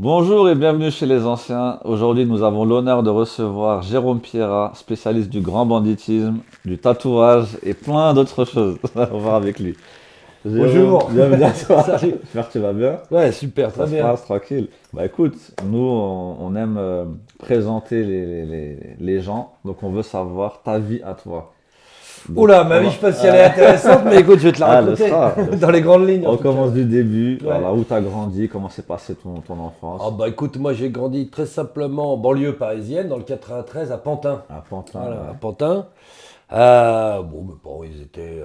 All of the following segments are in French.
Bonjour et bienvenue chez les anciens. Aujourd'hui, nous avons l'honneur de recevoir Jérôme Pierrat, spécialiste du grand banditisme, du tatouage et plein d'autres choses. On va voir avec lui. Jérôme, Bonjour. bienvenue à toi. Salut. J'espère que tu vas bien. Ouais, super, Ça très se bien. passe tranquille. Bah écoute, nous, on aime présenter les gens, donc on veut savoir ta vie à toi. Donc, Oula, ma vie, je sais pas si elle est intéressante, mais écoute, je vais te la Ah, le raconter sera. dans les grandes lignes. en On tout cas. commence du début. Ouais. Alors, où tu as grandi, comment s'est passé ton enfance? Ah bah écoute, moi j'ai grandi très simplement en banlieue parisienne, dans le 93, à Pantin. À Pantin. Voilà, ouais. à Pantin. Bon, mes parents, ils étaient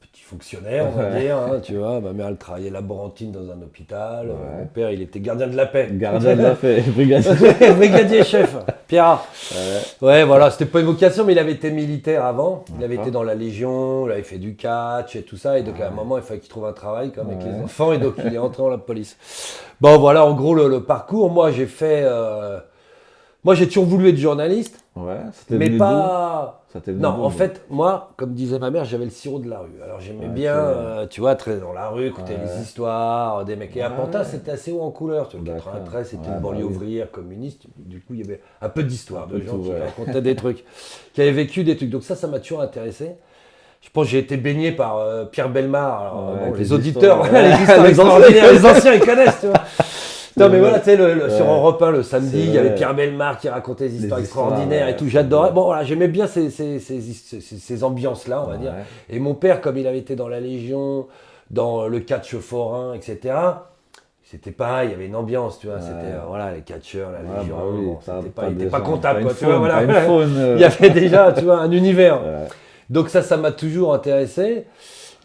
petits fonctionnaires, on va Ouais. dire. Hein, tu vois, ma mère, elle travaillait laborantine dans un hôpital. Ouais. Mon père, il était gardien de la paix. Gardien de la paix, brigadier. Brigadier chef, Pierre. Ouais. Ouais, voilà, c'était pas une vocation, mais il avait été militaire avant. Il avait D'accord. été dans la Légion, il avait fait du catch et tout ça. Et donc à un moment, il fallait qu'il trouve un travail comme avec Ouais. les enfants. Et donc il est entré dans la police. Bon, voilà, en gros, le parcours. Moi, j'ai fait. Moi, j'ai toujours voulu être journaliste, Ouais, c'était mais venu pas. d'où? Ça t'est venu Non, d'où, en donc fait, moi, comme disait ma mère, j'avais le sirop de la rue. Alors j'aimais Ok. bien, tu vois, traîner dans la rue, écouter Ouais. les histoires des mecs. Et à Ouais. Pantin, c'était assez haut en couleur. Tu vois, le D'accord. 93, c'était Ouais, une bah banlieue oui. ouvrière communiste. Du coup, il y avait un peu d'histoire, Un de peu gens tout, qui ouais. racontaient des trucs, qui avaient vécu des trucs. Donc ça m'a toujours intéressé. Je pense que j'ai été baigné par Pierre Bellemare. Alors, Ouais, bon, avec les les auditeurs, histoires, ouais. les histoires Les extraordinaires, les anciens, ils connaissent, tu vois. Non mais Ouais. voilà, tu sais, sur Ouais. Europe 1 le samedi, C'est il y avait vrai. Pierre Bellemare qui racontait des histoires histoires, extraordinaires ouais, et tout, c'est j'adorais. vrai. Bon voilà, j'aimais bien ces ambiances-là, on va dire. Ouais. Et mon père, comme il avait été dans la Légion, dans le catch forain, etc., c'était pareil, il y avait une ambiance, tu vois, c'était, voilà, les catcheurs, la Ouais, Légion, bah oui, bon, t'as- c'était t'as pas, il des était pas gens, comptable, t'as quoi, une tu vois, faune, voilà. t'as une faune, Il y avait déjà, tu vois, un univers. Ouais. Donc ça m'a toujours intéressé.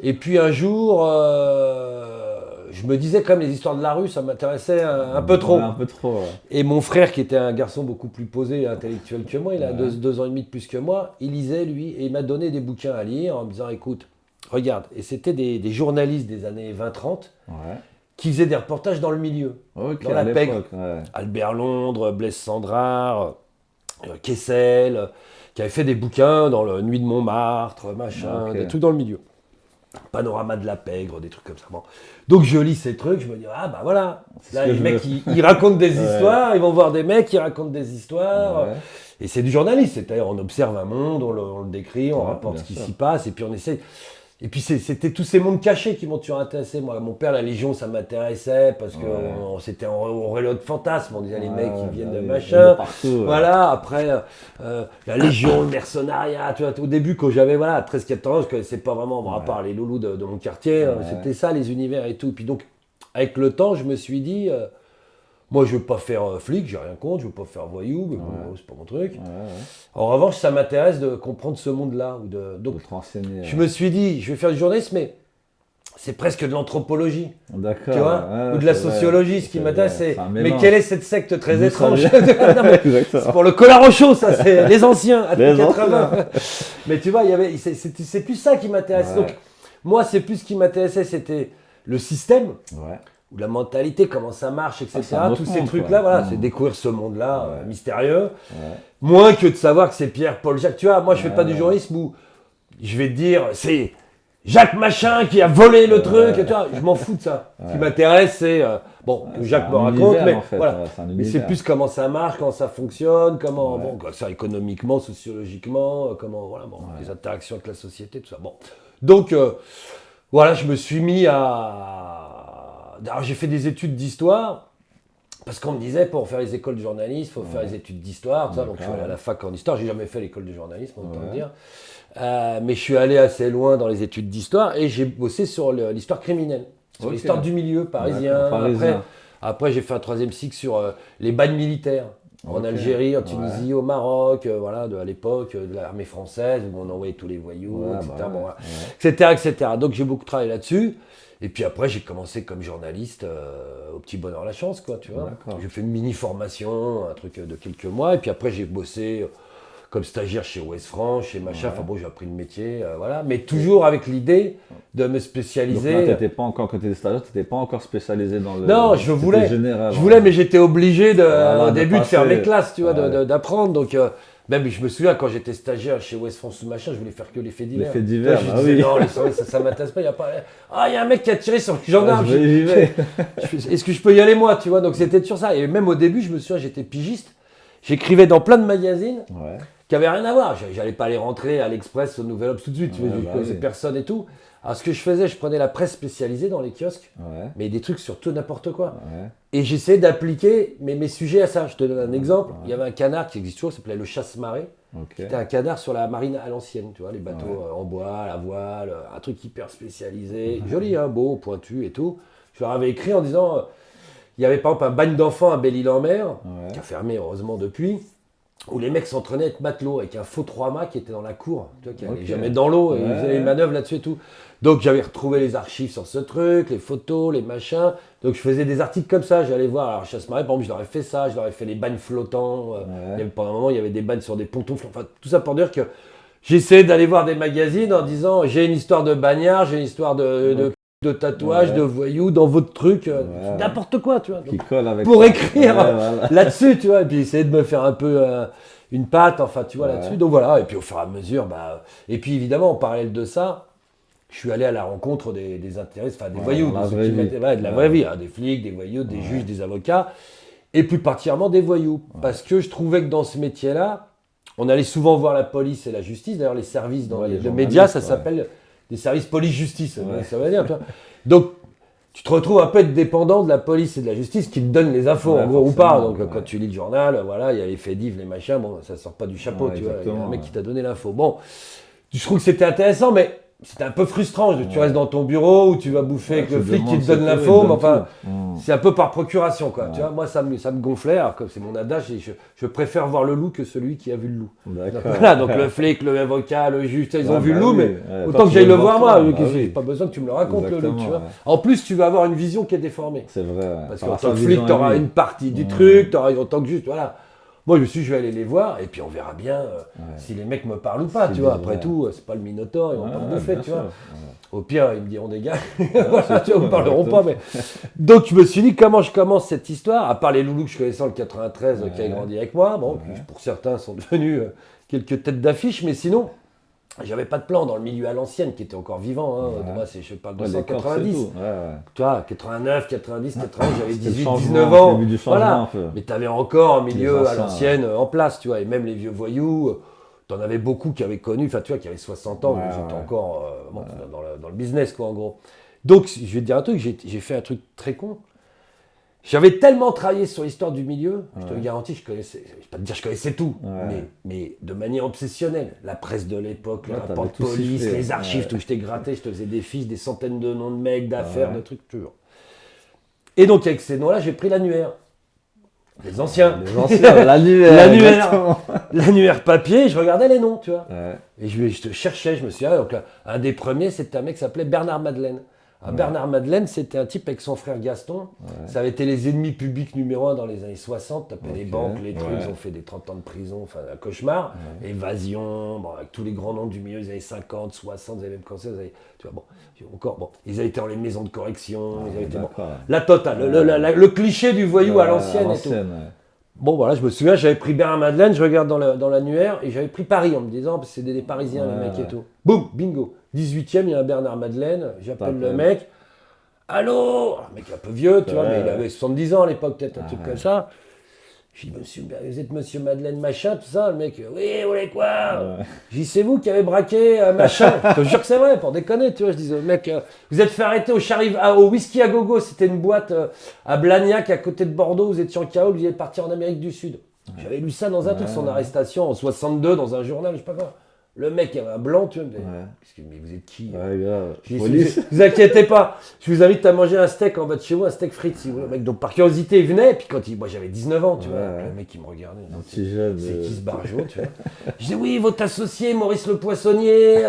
Et puis un jour, je me disais quand même les histoires de la rue, ça m'intéressait un peu trop. Ouais, un peu trop, ouais. Et mon frère, qui était un garçon beaucoup plus posé et intellectuel que moi, il a Ouais. deux ans et demi de plus que moi, il lisait lui, et il m'a donné des bouquins à lire en me disant, écoute, regarde. Et c'était des journalistes des années 20-30 Ouais. qui faisaient des reportages dans le milieu. Ok, Dans à la pègre. l'époque, ouais. Albert Londres, Blaise Sandrard, Kessel, qui avaient fait des bouquins dans le Nuit de Montmartre, machin, Ok. des trucs dans le milieu. Panorama de la pègre, des trucs comme ça. Bon. Donc je lis ces trucs, je me dis, ah bah voilà, C'est là ce que les je mecs veux. ils racontent des Ouais. histoires, ils vont voir des mecs qui racontent des histoires, Ouais. et c'est du journalisme, c'est-à-dire on observe un monde, on le décrit, on Ouais, rapporte bien ce qui sûr. s'y passe, et puis on essaie. Et puis c'était tous ces mondes cachés qui m'ont toujours intéressé. Moi, mon père, la Légion, ça m'intéressait parce que Ouais. c'était en auréole de fantasme. On disait les mecs qui viennent de bah oui, machin. de partout, ouais. Voilà, après, la Légion, le mercenariat. Tu vois, au début, quand j'avais 13-14 ans, je connaissais pas vraiment, bon, à part les loulous de mon quartier, Ouais. c'était ça, les univers et tout. Puis donc, avec le temps, je me suis dit, moi, je veux pas faire flic, j'ai rien contre, je veux pas faire voyou, mais bon, c'est pas mon truc. Ouais, ouais. En revanche, ça m'intéresse de comprendre ce monde-là. Donc, De te renseigner. je me suis dit, je vais faire du journalisme, mais c'est presque de l'anthropologie, D'accord. tu vois, ouais, ou de la c'est vrai. sociologie. Ce qui C'est m'intéresse, vrai. c'est un mais mélange. quelle est cette secte très D'où ça étrange vient Non, mais c'est Exactement. pour le collar au chaud, ça, c'est les anciens, à Les 80. Mais tu vois, c'est plus ça qui m'intéresse. Ouais. Donc, moi, c'est plus ce qui m'intéressait, c'était le système, Ouais. ou la mentalité, comment ça marche, etc. c'est un autre Tous ces monde, trucs-là, quoi. voilà, Mm. c'est découvrir ce monde-là Ouais. mystérieux. Ouais. Moins que de savoir que c'est Pierre, Paul, Jacques. Tu vois, moi, je fais pas du Ouais. journalisme où je vais te dire, c'est Jacques Machin qui a volé le truc. Et tu vois, je m'en fous de ça. Ce qui m'intéresse, c'est que Jacques c'est me un raconte, univers, mais en fait, voilà. ouais, c'est un Mais c'est univers. plus comment ça marche, comment ça fonctionne, comment, Ouais. bon, ça économiquement, sociologiquement, comment, voilà, bon, les interactions avec la société, tout ça. Bon. Donc, voilà, je me suis mis Alors, j'ai fait des études d'histoire. Parce qu'on me disait, pour faire les écoles de journalisme, il faut faire les études d'histoire, tout ça. Donc je suis allé à la fac en histoire. J'ai jamais fait l'école de journalisme, on peut le dire. Mais je suis allé assez loin dans les études d'histoire et j'ai bossé sur l'histoire criminelle, sur Ok. l'histoire du milieu parisien. D'accord, parisien. Après, j'ai fait un troisième cycle sur les bagnes militaires. En Ok. Algérie, en Tunisie, au Maroc, voilà, à l'époque de l'armée française, où on envoyait tous les voyous, Ouais, etc. bah ouais, Bon, voilà. ouais. etc. Donc j'ai beaucoup travaillé là-dessus. Et puis après, j'ai commencé comme journaliste au Petit Bonheur la Chance, quoi, tu vois. D'accord. J'ai fait une mini-formation, un truc de quelques mois. Et puis après, j'ai bossé comme stagiaire chez Ouest France, chez machin. Enfin bon, j'ai appris le métier, voilà. Mais toujours avec l'idée de me Donc spécialiser. là, t'étais pas encore, quand tu étais stagiaire, tu n'étais pas encore spécialisé dans le. Non, je c'était voulais. général, Je voulais, mais j'étais obligé Voilà, au de début de faire passer. mes classes, tu vois, Ouais. d'apprendre. Donc Même, je me souviens, quand j'étais stagiaire chez Ouest France ou machin, je voulais faire que les faits divers. Les faits divers, Tu vois, bah je disais, oui. non, les soirées, ça m'intéresse pas, il y a pas... Ah, il y a un mec qui a tiré sur les gendarmes. J'y vais. Est-ce que je peux y aller moi, tu vois? Donc c'était toujours ça. Et même au début, je me souviens, j'étais pigiste. J'écrivais dans plein de magazines Ouais. qui n'avaient rien à voir. J'allais pas les rentrer à l'Express, au Nouvel Obs tout de suite. Tu vois, Ouais, je bah connaissais oui. personne et tout. Alors ce que je faisais, je prenais la presse spécialisée dans les kiosques, Ouais. mais des trucs sur tout n'importe quoi. Ouais. Et j'essayais d'appliquer mes sujets à ça. Je te donne un exemple. Ouais. Il y avait un canard qui existe toujours, qui s'appelait le chasse-marée. Ok. C'était un canard sur la marine à l'ancienne, tu vois, les bateaux Ouais. en bois, la voile, un truc hyper spécialisé, joli, hein, beau, pointu et tout. Je leur avais écrit en disant, il y avait par exemple un bagne d'enfants à Belle-Île-en-Mer, Ouais. qui a fermé heureusement depuis, où les mecs s'entraînaient à être matelots avec un faux 3-mâts qui était dans la cour, tu vois, qui allait Ok. jamais dans l'eau et Ouais. ils faisaient les manœuvres là-dessus et tout. Donc j'avais retrouvé les archives sur ce truc, les photos, les machins. Donc je faisais des articles comme ça, j'allais voir, alors Chasse-Marée, par exemple, je leur ai fait ça, je leur ai fait les bagnes flottants. Il y avait, pendant un moment, il y avait des bagnes sur des pontons flottants. Enfin, tout ça pour dire que j'essayais d'aller voir des magazines en disant j'ai une histoire de bagnard, j'ai une histoire de tatouage, Ouais. de voyous dans votre truc, Ouais. n'importe quoi, tu vois. Qui Donc, colle avec pour ça. écrire Ouais, voilà. là-dessus, tu vois, et puis essayer de me faire un peu une patte, enfin, tu vois, Ouais. là-dessus. Donc voilà, et puis au fur et à mesure, bah, et puis évidemment, en parallèle de ça, je suis allé à la rencontre des intéressés, enfin des Ouais, voyous, dans la de ceux vraie qui vie. m'étaient- ouais, de la Ouais. vraie vie, hein, des flics, des voyous, des juges, des avocats, et plus particulièrement des voyous. Parce que je trouvais que dans ce métier-là, on allait souvent voir la police et la justice. D'ailleurs, les services dans Ouais, les le journalistes, média, ça ouais. s'appelle des services police-justice. Ouais. Ça veut dire, tu vois. Donc, tu te retrouves un peu être dépendant de la police et de la justice qui te donnent les infos, Ouais, en gros, ou pas. forcément, Donc, ouais. quand tu lis le journal, voilà, il y a les faits divers, les machins, bon, ça sort pas du chapeau, Ouais, tu vois. Il y a un exactement, mec ouais. qui t'a donné l'info. Bon, je trouve que c'était intéressant, mais c'était un peu frustrant. Tu Ouais. restes dans ton bureau où tu vas bouffer Ouais, avec tu le flic qui demandes te donne ce l'info, qu'il mais donne enfin, tout. Mmh. c'est un peu par procuration, quoi. Ouais. Tu vois, moi, ça me gonflait. Alors, comme c'est mon adage, je préfère voir le loup que celui qui a vu le loup. D'accord. Voilà, donc le flic, le avocat, le juge, ils ont Ouais, vu bah le loup, oui. mais Ouais, autant toi, que tu j'aille veux le le voir voir, moi, toi. Bah j'ai oui. pas besoin que tu me le racontes le loup, tu Exactement, vois. ouais. En plus, tu vas avoir une vision qui est déformée. C'est vrai. Ouais. Parce Par qu'en sa tant que flic, vision tu à auras lui. une partie du Mmh. truc, tu auras en tant que juge, voilà. Moi, je me suis dit, je vais aller les voir, et puis on verra bien Ouais. si les mecs me parlent ou pas, Si tu vois. disent Après vrai. tout, c'est pas le Minotaure, ils vont pas me bouffer, bien tu vois. sûr. Au pire, ils me diront des gars, voilà, c'est tu vois, ils me tout, parleront pas, exactement. mais... Donc, je me suis dit, comment je commence cette histoire, à part les loulous que je connaissais en le 93, qui a Ouais. grandi avec moi, bon, Ouais. qui, pour certains sont devenus quelques têtes d'affiche, mais sinon, j'avais pas de plan dans le milieu à l'ancienne, qui était encore vivant, hein. Ouais. Moi, je parle de Ouais, les corps, c'est 190. tout. Ouais, ouais. Tu vois, 89, 90, 80, j'avais C'était le 18, changement, 19 ans. le début du changement Voilà. un peu. Mais tu avais encore un milieu Les à anciens, l'ancienne en place, tu vois. Et même les vieux voyous, t'en avais beaucoup qui avaient connu, enfin, tu vois, qui avaient 60 ans, Ouais, mais j'étais ouais. encore bon, dans le business, quoi, en gros. Donc, je vais te dire un truc, j'ai fait un truc très con. J'avais tellement travaillé sur l'histoire du milieu, je te le Ouais. garantis, je vais pas te dire que je connaissais tout, Ouais. mais de manière obsessionnelle. La presse de l'époque, les Ouais, rapports de t'avais tout police, sifflé, les archives, ouais. tout. Je t'ai gratté, je te faisais des fiches, des centaines de noms de mecs, d'affaires, Ouais. de trucs, toujours. Et donc, avec ces noms-là, j'ai pris l'annuaire. Les anciens. Les anciens, l'annuaire. L'annuaire. exactement. L'annuaire papier, je regardais les noms, tu vois. Ouais. Et je te cherchais, je me suis dit, donc un des premiers, c'était un mec qui s'appelait Bernard Madeleine. Alors, Bernard Madeleine, c'était un type avec son frère Gaston. Ça avait été les ennemis publics numéro 1 dans les années 60. Tapé les Ok, banques, les trucs, ouais. ils ont fait des 30 ans de prison, enfin un cauchemar. Évasion, bon, avec tous les grands noms du milieu, les années 50, 60, ils avaient même commencé, tu vois, bon, encore, bon, ils avaient été dans les maisons de correction, ils avaient été, bon, D'accord. la totale, le cliché du voyou à l'ancienne et tout. ouais. Bon, voilà, je me souviens, j'avais pris Bernard Madeleine, je regarde dans l'annuaire, et j'avais pris Paris en me disant, parce que c'est des Parisiens, les Ouais, mecs et ouais. tout. Boum, bingo. 18e, il y a un Bernard Madeleine, j'appelle le T'appelles. mec. Allô? Un mec un peu vieux, tu vois, Ouais. mais il avait 70 ans à l'époque, peut-être un truc ouais. comme ça. Je dis, monsieur, vous êtes monsieur Madeleine, machin, tout ça. Le mec, oui, vous voulez quoi? Ouais. Je dis, c'est vous qui avez braqué machin. Je te jure que c'est vrai, pour déconner, tu vois. Je dis, mec, vous êtes fait arrêter au Whisky à Gogo. C'était une boîte à Blagnac, à côté de Bordeaux. Vous étiez en Cahol, vous êtes parti en Amérique du Sud. J'avais lu ça dans un truc, son arrestation en 62, dans un journal, je sais pas quoi. Le mec avait un blanc, tu vois. Mais vous êtes qui? Ouais, grave. Je dis, Police. vous inquiétez pas, je vous invite à manger un steak en bas de chez vous, un steak frites si vous voulez. Le mec, donc par curiosité, il venait, et puis quand moi j'avais 19 ans, tu vois, Ouais. le mec il me regardait. Un petit jeune. C'est qui ce barjot, tu vois? Je dis oui, votre associé, Maurice le Poissonnier,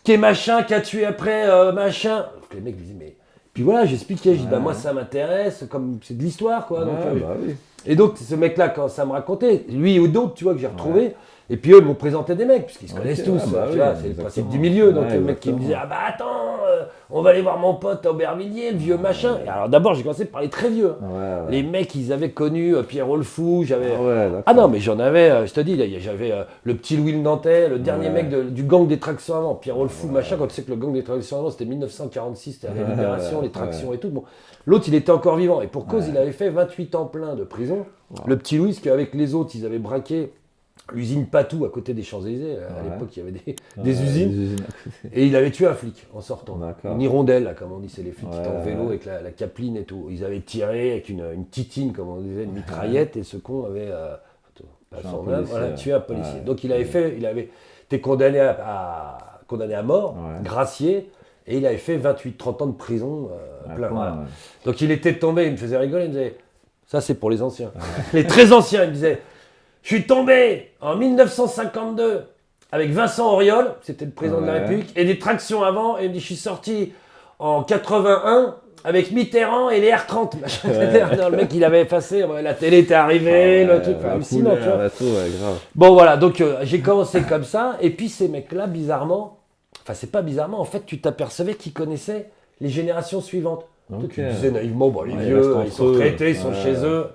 qui est machin, qui a tué après machin. Donc les mecs me disaient, mais. Puis voilà, j'expliquais, je dis, bah moi ça m'intéresse, comme c'est de l'histoire, quoi. Donc, Ouais, bah oui. et donc ce mec-là, quand ça me racontait, lui ou d'autres, tu vois, que j'ai retrouvé, Et puis eux, ils m'ont présenté des mecs, puisqu'ils se Ok, connaissent tous. ouais, bah tu oui, vois, c'est le exactement. principe du milieu. Donc Ouais, le mec qui me disait, exactement. ah bah attends, on va aller voir mon pote Aubervilliers, le vieux machin. Et alors d'abord, j'ai commencé par les très vieux. Ouais, ouais. Les mecs, ils avaient connu Pierrot le Fou, j'avais... Ah ouais, d'accord. Ah non, mais j'en avais, je te dis, j'avais le petit Louis le Nantais, le dernier Ouais. mec du gang des tractions avant, Pierrot le Fou, machin, quand tu sais que le gang des tractions avant, c'était 1946, c'était la libération, Ouais, les tractions et tout. Bon. L'autre, il était encore vivant, et pour cause, il avait fait 28 ans plein de prison. Le petit Louis, parce qu'avec les autres, ils avaient braqué l'usine Patou à côté des Champs-Élysées. À Ouais. l'époque, il y avait des Ouais, usines. des usines à côté. Et il avait tué un flic en sortant. D'accord. Une hirondelle, là, comme on dit, c'est les flics qui étaient en Ouais, vélo ouais. avec la capeline et tout. Ils avaient tiré avec une titine, comme on disait, une mitraillette, et ce con avait, pas Tué un son âme, policier, voilà, ouais. tué un policier. Ouais. Donc il avait été condamné condamné à mort, Ouais. gracié, et il avait fait 28-30 ans de prison Ouais, plein. plein, Voilà. ouais. Donc il était tombé, il me faisait rigoler, il me disait, ça c'est pour les anciens. Les très anciens, il me disait, je suis tombé en 1952 avec Vincent Auriol, c'était le président de la Ouais. République, et des tractions avant, et il me dit, je suis sorti en 81 avec Mitterrand et les R30. Machin. Non, le mec, il avait effacé, la télé était arrivée, Ah le truc, la hallucinant, tu vois. couleur et tout, ouais, grave. Bon voilà, donc j'ai commencé comme ça, et puis ces mecs-là, bizarrement, enfin c'est pas bizarrement, en fait tu t'apercevais qu'ils connaissaient les générations suivantes. Toi, Ok. tu disais naïvement, bon les Ouais, ils vieux, restent entre ils sont eux. retraités, ils sont Ouais. chez eux.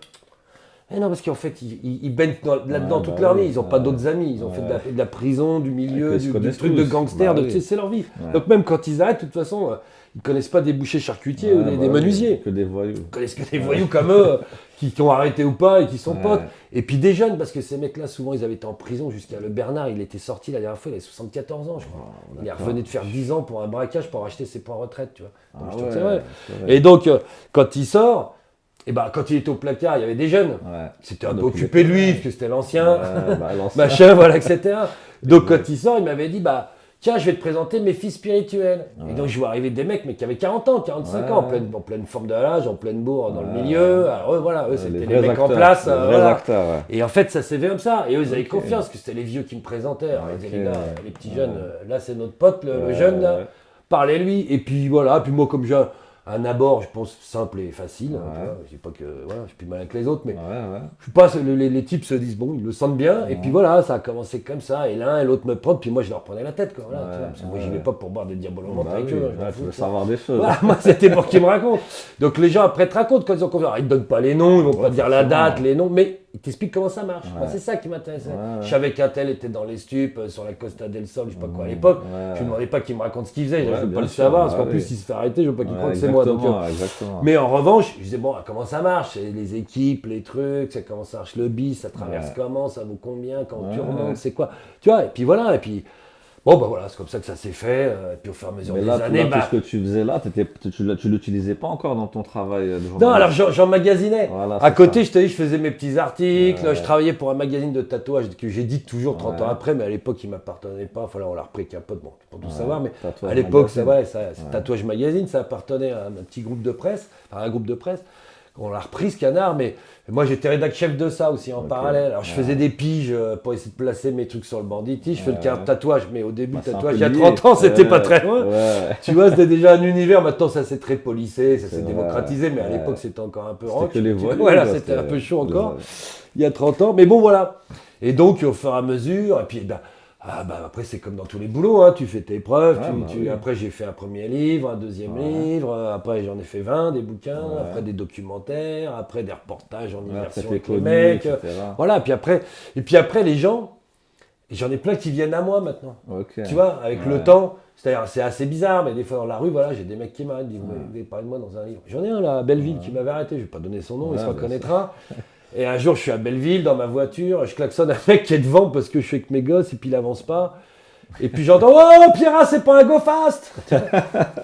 Mais non, parce qu'en fait, ils baignent là-dedans Ouais, toute bah leur oui, vie, ils n'ont pas ouais. d'autres amis, ils ont fait de la prison, du milieu, qu'ils se du connaissent truc de tous. gangster, Bah oui. c'est leur vie. Ouais. Donc même quand ils arrêtent, de toute façon, ils connaissent pas des bouchers charcutiers ou Ouais, des bah oui, menuisiers. que des voyous. Ils connaissent que des voyous comme eux, qui ont arrêté ou pas et qui sont Ouais. potes. Et puis des jeunes, parce que ces mecs-là, souvent, ils avaient été en prison jusqu'à le Bernard. Il était sorti la dernière fois, il avait 74 ans, je crois. Il d'accord. revenait de faire 10 ans pour un braquage pour acheter ses points retraite, tu vois. Donc, Ah je trouve que ouais, c'est vrai. c'est vrai. Et donc, quand il sort, et ben, quand il était au placard, il y avait des jeunes. Ouais. C'était un peu Donc, il occupé de était- lui, parce que c'était l'ancien, Ouais, bah, l'ancien. machin, voilà, etc. Donc quand il sort, il m'avait dit, bah, tiens, je vais te présenter mes fils spirituels. Et donc je vois arriver des mecs, mais qui avaient 40 ans, 45 ans, Ouais. en pleine forme de l'âge, en pleine bourre, dans le Ouais. milieu. Alors eux, voilà, eux, c'était Les les vrais mecs en acteurs, place. les vrais Voilà. acteurs, ouais. Et en fait, ça s'est fait comme ça. Et eux, ils avaient Ok. confiance, que c'était les vieux qui me présentaient. Alors, ils disaient, Ok. les gars, les petits Ouais. jeunes, là, c'est notre pote, le Ouais, jeune, là. ouais. Parlez-lui. Et puis voilà, puis moi, comme j'ai un abord, je pense, simple et facile, hein, Ouais. tu vois, je dis pas que voilà, je suis plus malin que les autres, mais Ouais, ouais. je sais pas, les types se disent bon, ils le sentent bien, et puis voilà, ça a commencé comme ça, et l'un et l'autre me prennent, puis moi je leur prenais la tête, quoi, voilà, Ouais, tu vois, parce que moi ouais. j'y vais pas pour boire des diabolos Bah avec oui, eux, je m'en ouais, fous, tu veux tu vois. savoir des choses. Voilà, moi c'était pour qu'ils me racontent. Donc les gens après te racontent quand ils ont confiance. Alors, ils ne donnent pas les noms, ils vont pas dire la forcément. date, les noms, mais ils t'expliquent comment ça marche. Ouais. Moi, c'est ça qui m'intéressait. Ouais, ouais. Je savais qu'un tel était dans les stupes, sur la Costa del Sol, je sais pas quoi à l'époque. Ouais. Je ne demandais pas qu'il me raconte ce qu'il faisait, je Ouais, veux pas bien le sûr, savoir, parce bah qu'en plus oui. s'il se fait arrêter, je veux pas qu'il Ouais, croie que c'est moi. Donc, exactement, exactement. mais en revanche, je disais, bon, comment ça marche? C'est les équipes, les trucs, c'est comment ça marche le bis, ça traverse Ouais. comment, ça vaut combien, quand tu Ouais. remontes, c'est quoi? Tu vois, et puis voilà, et puis, bon, bah voilà, c'est comme ça que ça s'est fait, et puis au fur et à mesure Mais des là, années, tout bah. ce que tu faisais là, tu l'utilisais pas encore dans ton travail de journaliste. Non, alors j'emmagasinais. Voilà, À c'est côté, ça. je te dis, je faisais mes petits articles, Ouais. je travaillais pour un magazine de tatouage que j'édite toujours 30 ans Ouais. après, mais à l'époque, il m'appartenait pas. Enfin là, on l'a repris avec un pote, bon, pour tout Ouais. savoir, mais Tatouage à l'époque, magazine. c'est Tatouage Magazine, ça appartenait à un petit groupe de presse, enfin un groupe de presse. On l'a repris ce canard, mais moi j'étais rédac chef de ça aussi en Ok. parallèle. Alors je Ouais. faisais des piges pour essayer de placer mes trucs sur le banditisme. Je fais le Ouais. tatouage, mais au début, Bah, le c'est un tatouage, peu il y a lié. 30 ans, c'était pas Ouais. très loin. Ouais. Tu vois, c'était déjà un univers. Maintenant, ça s'est très policé, ça s'est C'est vrai. démocratisé, mais à Ouais. l'époque, c'était encore un peu C'était rock. que les Tu vois, voyous. voilà, quoi, c'était un peu chaud les encore, voyous. il y a 30 ans. Mais bon, voilà. Et donc, au fur et à mesure, et puis, après, c'est comme dans tous les boulots, hein, tu fais tes preuves. Ouais, bah oui. Après, j'ai fait un premier livre, un deuxième Ouais. livre. Après, j'en ai fait 20, des bouquins. Ouais. Après, des documentaires. Après, des reportages en Ouais, immersion après, avec t'es les connu, mecs. etc. Voilà, puis après, les gens, et j'en ai plein qui viennent à moi maintenant. Ok. Tu vois, avec Ouais. le temps, c'est-à-dire c'est assez bizarre, mais des fois dans la rue, voilà, j'ai des mecs qui m'arrêtent, disent vous voulez parler de moi dans un livre. J'en ai un là à Belleville qui m'avait arrêté, je vais pas donner son nom, il se Ouais, reconnaîtra. Et un jour, je suis à Belleville dans ma voiture, je klaxonne un mec qui est devant parce que je suis avec mes gosses et puis il avance pas. Et puis j'entends oh Pierrat, c'est pas un go fast.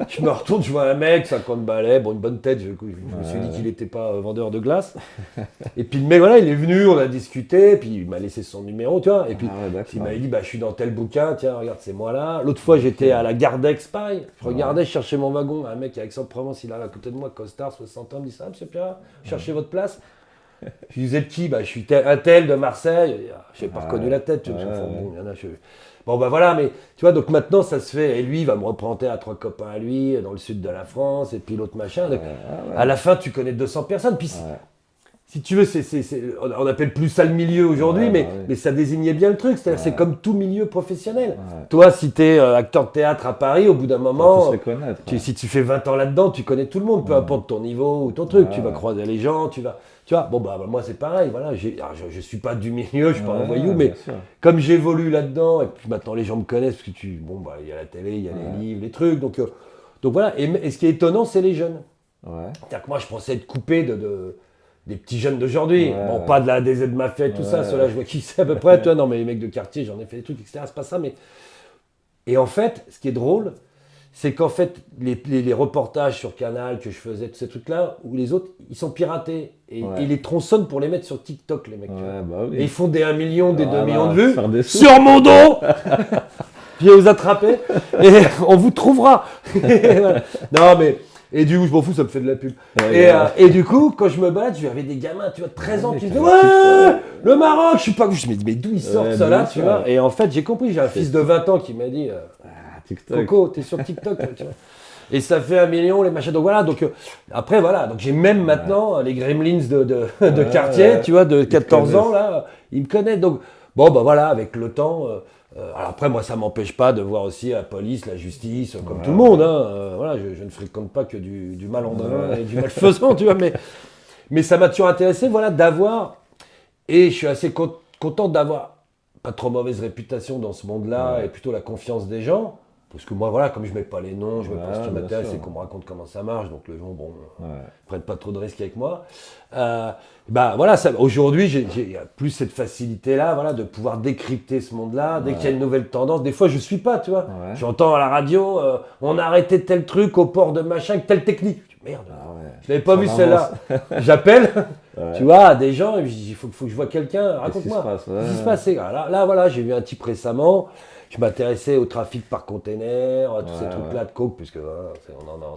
Je me retourne, je vois un mec, 50 balais, bon une bonne tête, je me suis dit qu'il était pas vendeur de glace. Et puis le mec voilà, il est venu, on a discuté, puis il m'a laissé son numéro, tu vois. Et puis Ah ouais, d'accord. il m'avait dit bah je suis dans tel bouquin, tiens regarde c'est moi là. L'autre fois j'étais à la Gardex, pareil. Je regardais, je cherchais mon wagon, un mec à Aix-en-Provence, il est là à côté de moi, costard, 60 ans, il me dit ça monsieur Pierrat, cherchez votre place. Je lui disais de qui? Bah je suis un tel de Marseille. Je n'ai pas reconnu la tête, tu vois. Ouais, Bon, il y en a, bon bah voilà, mais tu vois, donc maintenant ça se fait, et lui il va me représenter à 3 copains à lui, dans le sud de la France, et puis l'autre machin. Donc, Ouais. à la fin tu connais 200 personnes, puis Ouais. si tu veux, on appelle plus ça le milieu aujourd'hui, Ouais, mais, bah oui. mais ça désignait bien le truc. C'est-à-dire, c'est Ouais. comme tout milieu professionnel. Ouais. Toi, si tu es acteur de théâtre à Paris, au bout d'un On va tous moment, les connaître. si tu fais 20 ans là-dedans, tu connais tout le monde, peu importe ton niveau ou ton truc. Ouais, Tu vas ouais. croiser les gens, tu vois, bon, bah, moi, c'est pareil. Voilà, alors, je suis pas du milieu, je suis pas un Ouais, voyou, mais bien sûr. comme j'évolue là-dedans, et puis maintenant les gens me connaissent, parce que il y a la télé, il y a les livres, les trucs. Donc voilà. Et ce qui est étonnant, c'est les jeunes. Ouais. C'est-à-dire que moi, je pensais être coupé des petits jeunes d'aujourd'hui. Ouais, Bon, ouais. pas de la DZ Mafia et tout ça. Ouais. Ceux-là, je vois qui c'est à peu près. Toi, non, mais les mecs de quartier, j'en ai fait des trucs, etc. C'est pas ça. Et en fait, ce qui est drôle, c'est qu'en fait, les reportages sur Canal que je faisais, tous ces trucs-là, où les autres, ils sont piratés. Et Ouais. ils les tronçonnent pour les mettre sur TikTok, les mecs. Tu vois. Ouais, bah oui. Et ils font des 1 million, des 2 Voilà, millions de vues faire des sous. sur mon dos. Je vais vous attraper et on vous trouvera. Voilà. Non, mais. Et du coup, je m'en fous, ça me fait de la pub. Ouais, Et du coup, quand je me balade, j'avais des gamins, tu vois, de 13 ans Ouais, qui me qui disaient ont ouais, le Maroc, je suis pas. Je me dis, mais d'où ils sortent Ouais, ça d'où là, ils tu vois. sortent. Et en fait, j'ai compris, j'ai un fils de 20 ans qui m'a dit Ah, TikTok. Coco, t'es sur TikTok, tu vois. Et ça fait 1 million, les machins. Donc voilà, après, voilà. Donc j'ai même maintenant les gremlins de quartier, ouais. tu vois, de te 14 ans, connaissent. là, ils me connaissent. Donc, bon, bah voilà, avec le temps. Alors après, moi, ça m'empêche pas de voir aussi la police, la justice, comme tout le monde. Hein. Voilà, je ne fréquente pas que du malandrin et du malfaisant, tu vois. Mais ça m'a toujours intéressé, voilà, d'avoir. Et je suis assez content d'avoir pas trop mauvaise réputation dans ce monde-là Ouais. et plutôt la confiance des gens. Parce que moi, voilà, comme je mets pas les noms, je mets pas ce qui Ouais, bien m'intéresse, sûr. c'est qu'on me raconte comment ça marche. Donc les gens, bon, Ouais. prennent pas trop de risques avec moi. Bah voilà, aujourd'hui, j'ai plus cette facilité-là, voilà, de pouvoir décrypter ce monde-là. Dès qu'il y a une nouvelle tendance, des fois, je suis pas, tu vois. Ouais. J'entends à la radio, on a arrêté tel truc au port de machin, avec telle technique. Je dis, merde, Ah ouais. je l'avais pas Ça vu avance. celle-là. J'appelle, Ouais. tu vois, à des gens, et je dis, il faut que je vois quelqu'un, Qu'est-ce qui se raconte-moi. passe? Ouais. Qu'est-ce qui se passe? Et là, voilà, j'ai vu un type récemment. Je m'intéressais au trafic par container, à tous ces Ouais, trucs-là de coke, puisque voilà,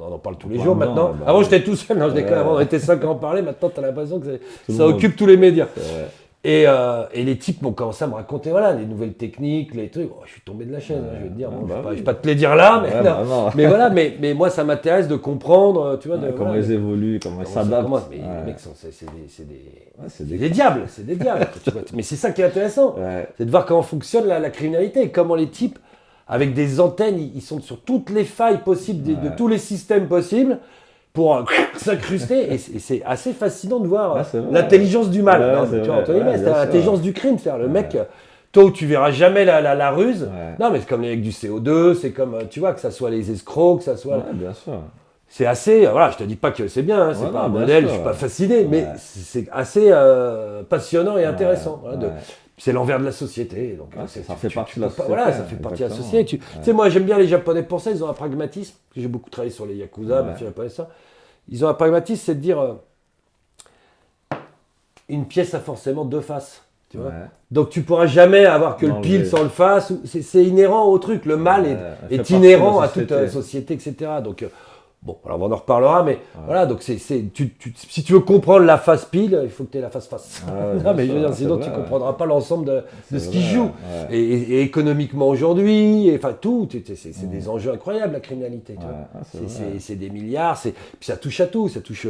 on en parle tous les parle jours dedans, maintenant. bah Avant, oui. j'étais tout seul, non, je déconne, Ouais. avant, on était 5 à en parler, maintenant, tu as l'impression que Tout le ça monde. occupe tous les médias. C'est vrai. Et les types m'ont commencé à me raconter, voilà, les nouvelles techniques, les trucs. Oh, je suis tombé de la chaise, hein, je vais te dire. Ouais, Bon, bah je oui. vais pas te les dire là, mais, Ouais, non. bah non. Mais voilà, mais moi, ça m'intéresse de comprendre, tu vois, Ouais, comment voilà, ils évoluent, comment ils comment ça s'adaptent. commence. Mais Ouais. les mecs, c'est des, Ouais, c'est des diables, c'est des diables. tu vois. Mais c'est ça qui est intéressant. Ouais. C'est de voir comment fonctionne la criminalité, comment les types, avec des antennes, ils sont sur toutes les failles possibles, de tous les systèmes possibles, pour s'incruster. Et c'est assez fascinant de voir Ouais, c'est vrai. l'intelligence du mal. Ouais, Non, c'est tu vois, vrai. Anthony Ouais, Metz, c'est bien sûr. l'intelligence du crime. C'est-à-dire, le mec, toi où tu verras jamais la ruse, Ouais. non, mais c'est comme les mecs du CO2, c'est comme, tu vois, que ça soit les escrocs, que ça soit. Ouais, bien sûr. C'est assez, voilà, je te dis pas que c'est bien, hein, c'est Ouais, pas non, un bien modèle, sûr, je suis pas ouais. fasciné, mais Ouais. c'est assez passionnant et intéressant. Voilà, ouais. c'est l'envers de la société. Donc, Ouais, c'est- ça fait partie de la peux pas- société, Voilà, ça hein, fait partie de la exactement. société. Tu sais, moi j'aime bien les Japonais pour ça, ils ont un pragmatisme. J'ai beaucoup travaillé sur les Yakuza, Ouais. ma fille japonaise, ça. Ils ont un pragmatisme, c'est de dire une pièce a forcément 2 faces. Tu vois. Ouais. Donc tu pourras jamais avoir que le Enlever. pile sans le face. C'est inhérent au truc. Le mal Ouais, est elle fait partie inhérent de la à toute société. société, etc. Donc bon, alors on en reparlera, mais voilà. Donc si tu veux comprendre la face pile, il faut que tu aies la face face. Ouais, non, bien mais je veux sûr, dire, c'est sinon vrai, tu ouais. comprendras pas l'ensemble de C'est ce qui se vrai, joue. ouais. Et économiquement aujourd'hui, enfin tout, c'est des enjeux incroyables la criminalité. Tu vois. Ouais, c'est C'est- vrai. c'est des milliards, puis ça touche à tout, ça touche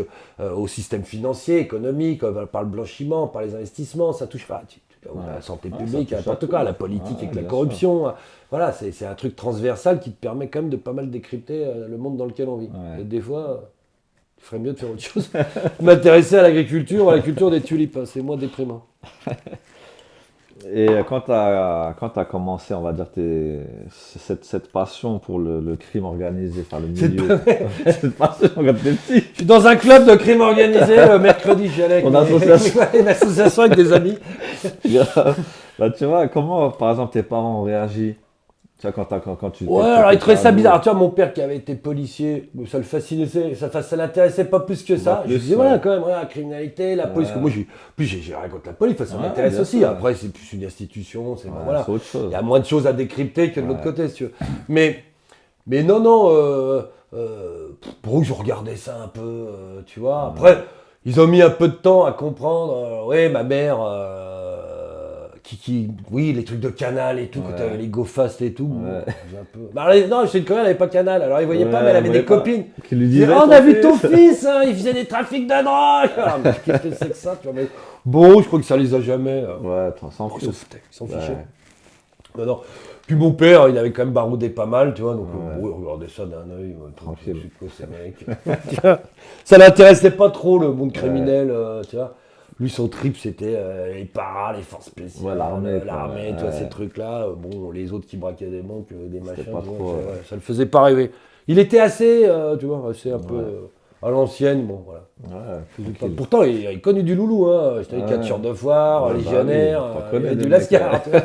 au système financier, économique, par le blanchiment, par les investissements, ça touche pas à la santé Ouais, publique, ça à touche à n'importe tout. quoi, à la politique Ouais, avec la bien corruption. Voilà, c'est un truc transversal qui te permet quand même de pas mal décrypter le monde dans lequel on vit. Ouais. Et des fois, il ferait mieux de faire autre chose. M'intéresser à l'agriculture ou à la culture des tulipes, hein, c'est moins déprimant. Et quand tu as commencé, on va dire, cette passion pour le crime organisé, enfin le milieu, cette passion quand tu étais petit, Je suis dans un club de crime organisé, mercredi j'y allais avec Une association. une association avec des amis. bah, tu vois, comment, par exemple, tes parents ont réagi, tu vois, quand tu Ouais, alors il trouvait ça bizarre. Tu vois, mon père qui avait été policier, ça le fascinait, ça l'intéressait pas plus que ça. Bah, Je plus, lui disais, voilà, ouais. quand même, la criminalité, la police. Ouais. Que moi, j'ai rien contre la police, ça Ouais, m'intéresse bien aussi. sûr. Après, c'est plus une institution, c'est Ouais, voilà. c'est autre chose. Il y a moins de choses à décrypter que de l'autre Ouais. côté, si tu veux. Mais non, pour eux, je regardais ça un peu, tu vois. Après, ils ont mis un peu de temps à comprendre. Oui, ma mère, oui, les trucs de Canal et tout, quand t'avais les Go Fast et tout. Ouais. Un peu... Bah, alors, non, j'étais une connard, elle n'avait pas Canal, alors il voyait pas, mais elle avait des copines. Qui lui Ils disaient, disaient, oh, on a vu ton fils, hein, il faisait des trafics de drogue. Ah, mais qu'est-ce que c'est que ça, tu vois, mais... Bon, je crois que ça les a jamais. Ouais, s'en Ils fout. s'en foutaient, ils s'en Ouais. fichaient. Non, non. Puis mon père, il avait quand même baroudé pas mal, tu vois, donc bon, il regardait ça d'un œil. Tranquille. C'est quoi ces mecs? Ça l'intéressait pas trop, le monde criminel, tu vois. Lui, son trip, c'était les paras, les forces spéciales, Ouais, l'armée, tu vois, ouais. ces trucs-là. Bon, les autres qui braquaient des banques, des machins, pas tu vois, trop, ouais, ça le faisait pas rêver. Il était assez, tu vois, assez un peu à l'ancienne, bon, voilà. Ouais, Pas- tranquille. Pourtant, il a connu du loulou, hein. C'était les Ouais. catcheurs de foire, Ouais, bah légionnaire, oui, t'en il y connais avait des du mecs, lascar, tu vois.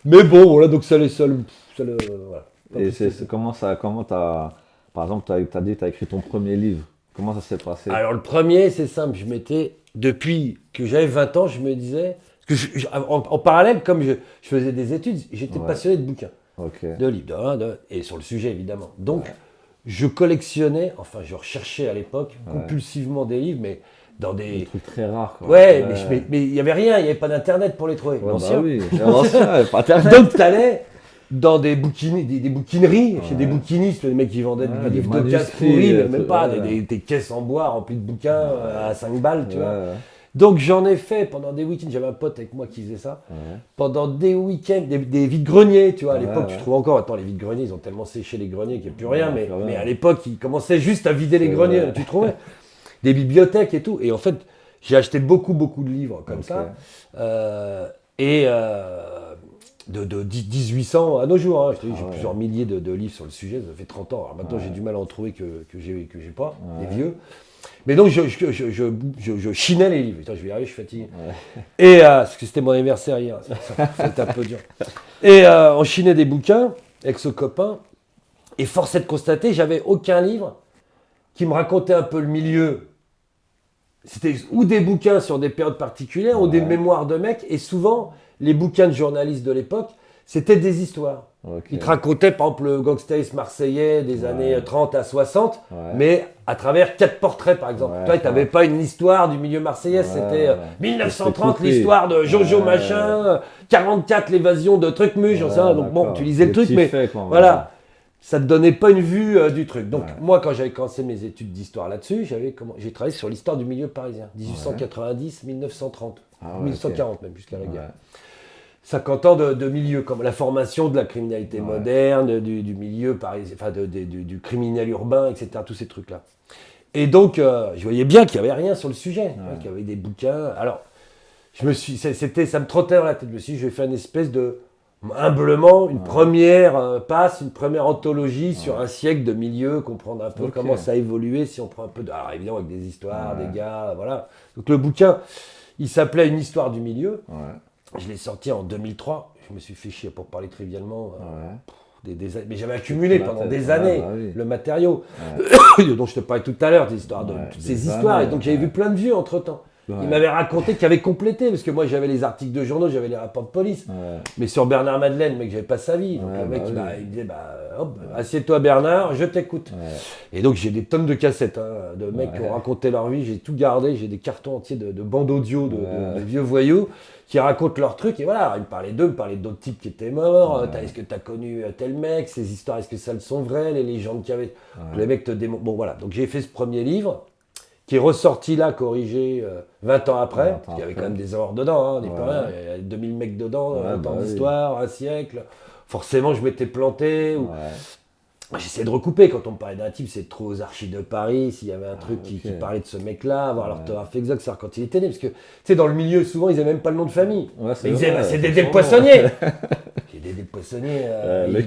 Mais bon, voilà, donc ça les seuls. Voilà. Pas Et plus. comment t'as, par exemple, t'as dit que t'as écrit ton premier livre. Comment ça s'est passé? Alors, le premier, c'est simple. Depuis que j'avais 20 ans, je me disais. Parce que en parallèle, comme je faisais des études, j'étais Ouais. passionné de bouquins, Ok. de livres, et sur le sujet, évidemment. Donc, je collectionnais, enfin, je recherchais à l'époque compulsivement des livres, mais dans Des des. trucs très rares, quoi. Ouais, mais il n'y avait rien, il n'y avait pas d'internet pour les trouver. Ouais, L'ancien. bah oui. L'ancien, pas internet. Donc, tu allais dans des bouquineries, chez des bouquinistes, les mecs qui vendaient Ouais, des des livres de casse manuscrits, pourris, mais des même trucs, pas, ouais. des caisses en bois remplies de bouquins à 5 balles, tu vois. Ouais. Donc, j'en ai fait pendant des week-ends. J'avais un pote avec moi qui faisait ça. Ouais. Pendant des week-ends, des vides-greniers, tu vois. À l'époque, Ouais. tu trouves encore. Attends, les vides-greniers, ils ont tellement séché les greniers qu'il n'y a plus rien. Ouais, plus rien. Mais à l'époque, ils commençaient juste à vider les C'est greniers. vrai. Tu trouvais des bibliothèques et tout. Et en fait, j'ai acheté beaucoup de livres comme Ok. ça. Et de 1800 à nos jours. Hein. Je te dis, j'ai ouais. plusieurs milliers de livres sur le sujet. Ça fait 30 ans. Alors maintenant, j'ai du mal à en trouver que j'ai pas, des vieux. Mais donc, je chinais les livres. Putain, je vais y arriver, je suis fatigué. Et parce que c'était mon anniversaire hier. C'était un peu dur. Et on chinait des bouquins avec ce copain. Et force est de constater, j'avais aucun livre qui me racontait un peu le milieu. C'était ou des bouquins sur des périodes particulières ou des mémoires de mecs. Et souvent, les bouquins de journalistes de l'époque, c'était des histoires. Ok. Ils te racontaient, par exemple, le gangstaise marseillais des années 30 à 60, mais à travers 4 portraits, par exemple. Ouais, Toi, tu n'avais pas une histoire du milieu marseillais, c'était 1930, coupé. l'histoire de Jojo machin, 44, l'évasion de Trucmuche, j'en sais rien. Donc bon, d'accord. tu lisais le Des truc, petits mais faits, quoi, voilà. Ça te donnait pas une vue du truc. Donc moi, quand j'avais commencé mes études d'histoire là-dessus, j'ai travaillé sur l'histoire du milieu parisien, 1890-1930, Ah ouais, 1940 même, jusqu'à la Ouais. guerre. 50 ans de milieu, comme la formation de la criminalité moderne, du milieu parisien, enfin du criminel urbain, etc., tous ces trucs-là. Et donc, je voyais bien qu'il n'y avait rien sur le sujet, qu'il y avait des bouquins. Alors, ça me trottait dans la tête. Je me suis dit, je vais faire une espèce de, humblement, une première passe, une première anthologie sur un siècle de milieu, comprendre un peu comment ça a évolué, si on prend un peu de... Alors, évidemment, avec des histoires, des gars, voilà. Donc, le bouquin, il s'appelait Une histoire du milieu. Ouais. Je l'ai sorti en 2003. Je me suis fait chier pour parler trivialement. Mais j'avais accumulé pendant des années le matériau dont je te parlais tout à l'heure, des histoires toutes ces histoires. Et donc j'avais vu plein de vieux entre-temps. Ils m'avaient raconté qu'ils avaient complété, parce que moi j'avais les articles de journaux, j'avais les rapports de police. Mais sur Bernard Madeleine, le mec, j'avais pas sa vie. Donc le mec, il me disait, hop, assieds-toi Bernard, je t'écoute. Et donc j'ai des tonnes de cassettes de mecs qui ont raconté leur vie, j'ai tout gardé, j'ai des cartons entiers de bandes audio de vieux voyous qui racontent leurs trucs. Et voilà, ils me parlaient d'eux, ils me parlaient d'autres types qui étaient morts. Est-ce que tu as connu tel mec, ces histoires, est-ce que ça le sont vraies, les légendes qu'il y avait. Les mecs te démontrent. Bon voilà, donc j'ai fait ce premier livre qui est ressorti là, corrigé 20 ans après, parce qu'il y avait quand même des erreurs dedans, il y a 2000 mecs dedans, 20 ans d'histoire, un siècle. Forcément, je m'étais planté. J'essayais de recouper quand on me parlait d'un type, c'est de trouver aux archives de Paris, s'il y avait un truc qui parlait de ce mec-là, voir l'orthographe exacte, savoir quand il était né, parce que, tu sais, dans le milieu, souvent, ils n'avaient même pas le nom de famille. Mais ils disaient, c'est Dédé le poissonnier. J'ai Dédé le poissonnier,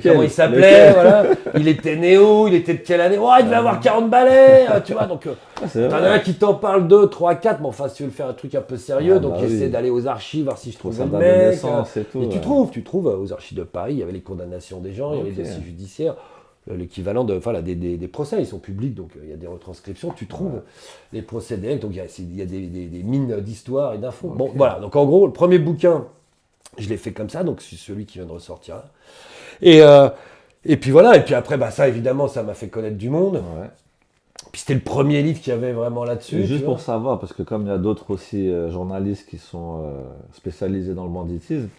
comment il s'appelait, voilà. Il était né où, il était de quelle année, il devait avoir 40 balais, tu vois, donc, t'en as un qui t'en parle 2, 3, 4, mais enfin, si tu veux faire un truc un peu sérieux, donc j'essaie d'aller aux archives, voir si je trouve le mec. Et tu trouves aux archives de Paris, il y avait les condamnations des gens, il y avait les dossiers judiciaires. L'équivalent des procès, ils sont publics, donc il y a des retranscriptions, tu trouves les procédés, donc il y a des mines d'histoire et d'infos. Bon, voilà, donc en gros, le premier bouquin, je l'ai fait comme ça, donc c'est celui qui vient de ressortir là. Et puis voilà, et puis après, ça évidemment, ça m'a fait connaître du monde. Puis c'était le premier livre qu'il y avait vraiment là-dessus. Juste pour savoir, parce que comme il y a d'autres aussi journalistes qui sont spécialisés dans le banditisme,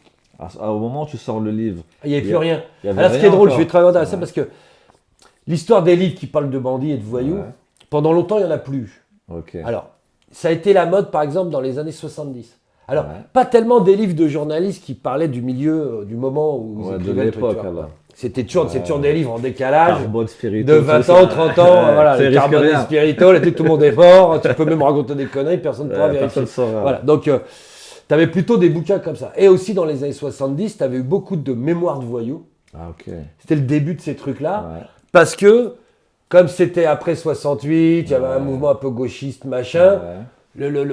Au moment où tu sors le livre, Il n'y avait plus rien. il y avait Alors, ce qui est rien drôle, je encore. vais te raconter ça Ouais. parce que l'histoire des livres qui parlent de bandits et de voyous, Ouais. pendant longtemps, il n'y en a plus. Ok. Alors, ça a été la mode, par exemple, dans les années 70. Alors, Ouais. pas tellement des livres de journalistes qui parlaient du milieu, du moment où ils Ouais, de écrivaient le truc, l'époque, tu vois. alors. C'est toujours des livres en décalage. Carbone, spiritueux, De 20 tout ans, ça. 30 ans, Ouais, voilà, ça le risque carbone rien. spirituel, et tout le monde est fort, tu peux même raconter des conneries, personne ne pourra Ouais, vérifier. personne saura. Voilà, donc tu avais plutôt des bouquins comme ça. Et aussi dans les années 70, tu avais eu beaucoup de mémoires de voyous. Ah, ok. C'était le début de ces trucs-là, Ouais. parce que, comme c'était après 68, il y avait un Ouais. mouvement un peu gauchiste, machin, Ouais.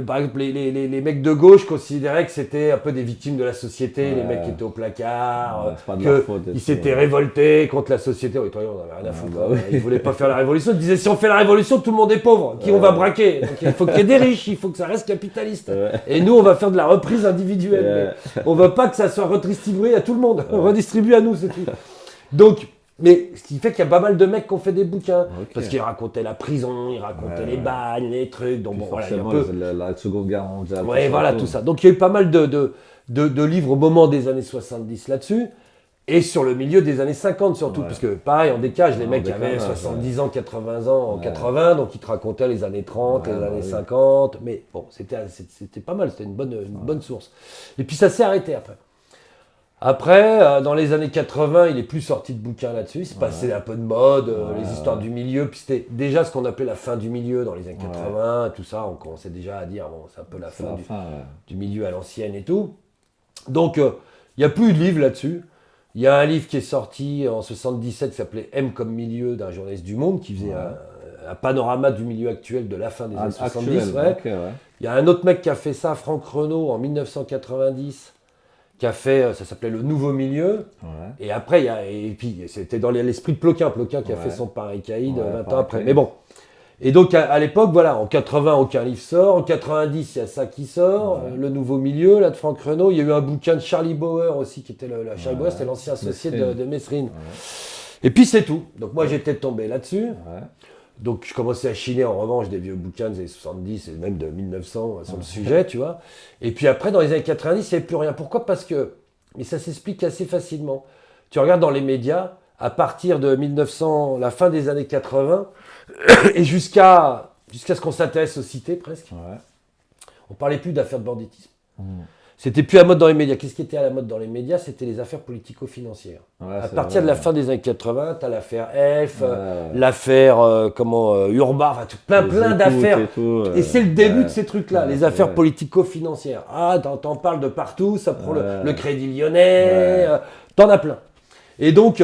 par exemple, les mecs de gauche considéraient que c'était un peu des victimes de la société, les Ouais. mecs qui étaient au placard, Ouais, c'est pas de leur faute et qu'ils tout, s'étaient ouais. révoltés contre la société. Oui, toi, on n'avait rien à foutre. bah oui. Ils voulaient pas faire la révolution. Ils disaient si on fait la révolution, tout le monde est pauvre. Qui on va braquer? Donc, il faut qu'il y ait des riches, il faut que ça reste capitaliste. Ouais. Et nous, on va faire de la reprise individuelle. Ouais. Mais on veut pas que ça soit redistribué à tout le monde. On redistribue à nous, c'est tout. Donc, mais ce qui fait qu'il y a pas mal de mecs qui ont fait des bouquins. Ok. Parce qu'ils racontaient la prison, ils racontaient Ouais, les ouais. bagnes, les trucs. Donc, Puis bon, voilà, il y a un forcément, peu... la Seconde Guerre mondiale. Ouais, voilà, tout ça. Donc il y a eu pas mal de livres au moment des années 70 là-dessus, et sur le milieu des années 50 surtout, Ouais. parce que pareil, en décalage, les En mecs avaient décalage, 70 ans, 80 ans en Ouais. 80, donc ils te racontaient les années 30, Ouais, les bah années oui. 50, mais bon, c'était pas mal, c'était une bonne source. Et puis ça s'est arrêté après. Après, dans les années 80, il est plus sorti de bouquins là-dessus. Il se passait un peu de mode, Ouais, les histoires du milieu. Puis c'était déjà ce qu'on appelait la fin du milieu dans les années 80, tout ça. On commençait déjà à dire, bon, c'est un peu la C'est fin la du, fin, ouais. du milieu à l'ancienne et tout. Donc, il n'y a plus de livre là-dessus. Il y a un livre qui est sorti en 77 qui s'appelait M comme milieu d'un journaliste du Monde qui faisait un panorama du milieu actuel de la fin des années 70. Actuel, Ouais. ok, ouais. Il y a un autre mec qui a fait ça, Franck Renaud, en 1990, qui a fait, ça s'appelait Le Nouveau Milieu. Ouais. Et après, et puis c'était dans l'esprit de Ploquin qui a Ouais. fait son Paris Caïd Ouais, 20 ans Paris après. Caïd. Mais bon. Et donc à l'époque, voilà, en 80, aucun livre sort. En 90, il y a ça qui sort. Ouais. Le Nouveau Milieu, là, de Franck Renaud. Il y a eu un bouquin de Charlie Bauer aussi, qui était Charlie Bauer, c'était l'ancien associé de Mesrine. Et puis c'est tout. Donc moi, j'étais tombé là-dessus. Ouais. Donc je commençais à chiner en revanche des vieux bouquins des années 70 et même de 1900 sur le sujet, tu vois. Et puis après, dans les années 90, il n'y avait plus rien. Pourquoi? Parce que, mais ça s'explique assez facilement. Tu regardes dans les médias, à partir de 1900, la fin des années 80, et jusqu'à ce qu'on s'intéresse aux cités presque, Ouais. on parlait plus d'affaires de banditisme. C'était plus à la mode dans les médias. Qu'est-ce qui était à la mode dans les médias? C'était les affaires politico-financières. Ouais, À c'est partir de vrai, la fin des années 80, tu as l'affaire F, Ouais. l'affaire Urbain, enfin plein Les d'affaires. écoutes et tout, Et c'est le début ouais. de ces trucs-là, Ouais, les c'est affaires vrai. politico-financières. Ah, t'en parles de partout, ça prend Ouais. le Crédit Lyonnais, Ouais. t'en as plein. Et donc,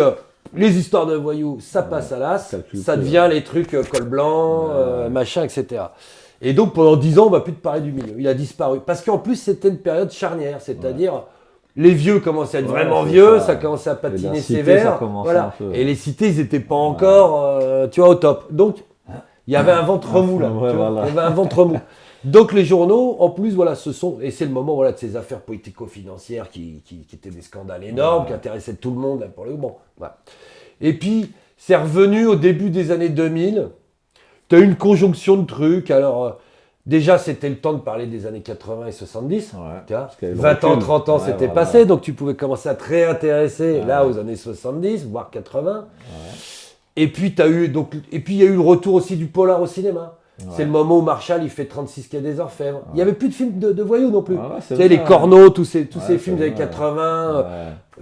les histoires de voyous, ça passe à l'as, Calcule ça plus, devient les trucs col blanc, Ouais. machin, etc. Et donc, pendant 10 ans, on ne va plus te parler du milieu. Il a disparu. Parce qu'en plus, c'était une période charnière, c'est-à-dire... Les vieux commençaient à être Ouais, vraiment c'est vieux, ça. ça commençait à Et patiner la cité, sévère. ça commençait Voilà. un peu. Et les cités, ils n'étaient pas encore, tu vois, au top. Donc, il y avait un ventre mou là. Ouais, tu vois. voilà. Il y avait un ventre mou. Donc les journaux, en plus, voilà, et c'est le moment, voilà, de ces affaires politico-financières qui étaient des scandales énormes, qui intéressaient tout le monde là, pour le bon. Voilà. Et puis, c'est revenu au début des années 2000. Tu as eu une conjonction de trucs. Alors, déjà, c'était le temps de parler des années 80 et 70. Ouais, Tu vois, parce qu'il y avait le 20 ans, recul. 30 ans, Ouais, c'était voilà. passé, donc tu pouvais commencer à te réintéresser là aux années 70, voire 80. Et puis, il y a eu le retour aussi du polar au cinéma. C'est le moment où Marshall il fait 36 quai des Orfèvres. Il n'y avait plus de films de voyous non plus. Ouais, c'est Tu sais, vrai, les Corneaux, tous ces Ouais, films c'est des années vrai. 80, Ouais.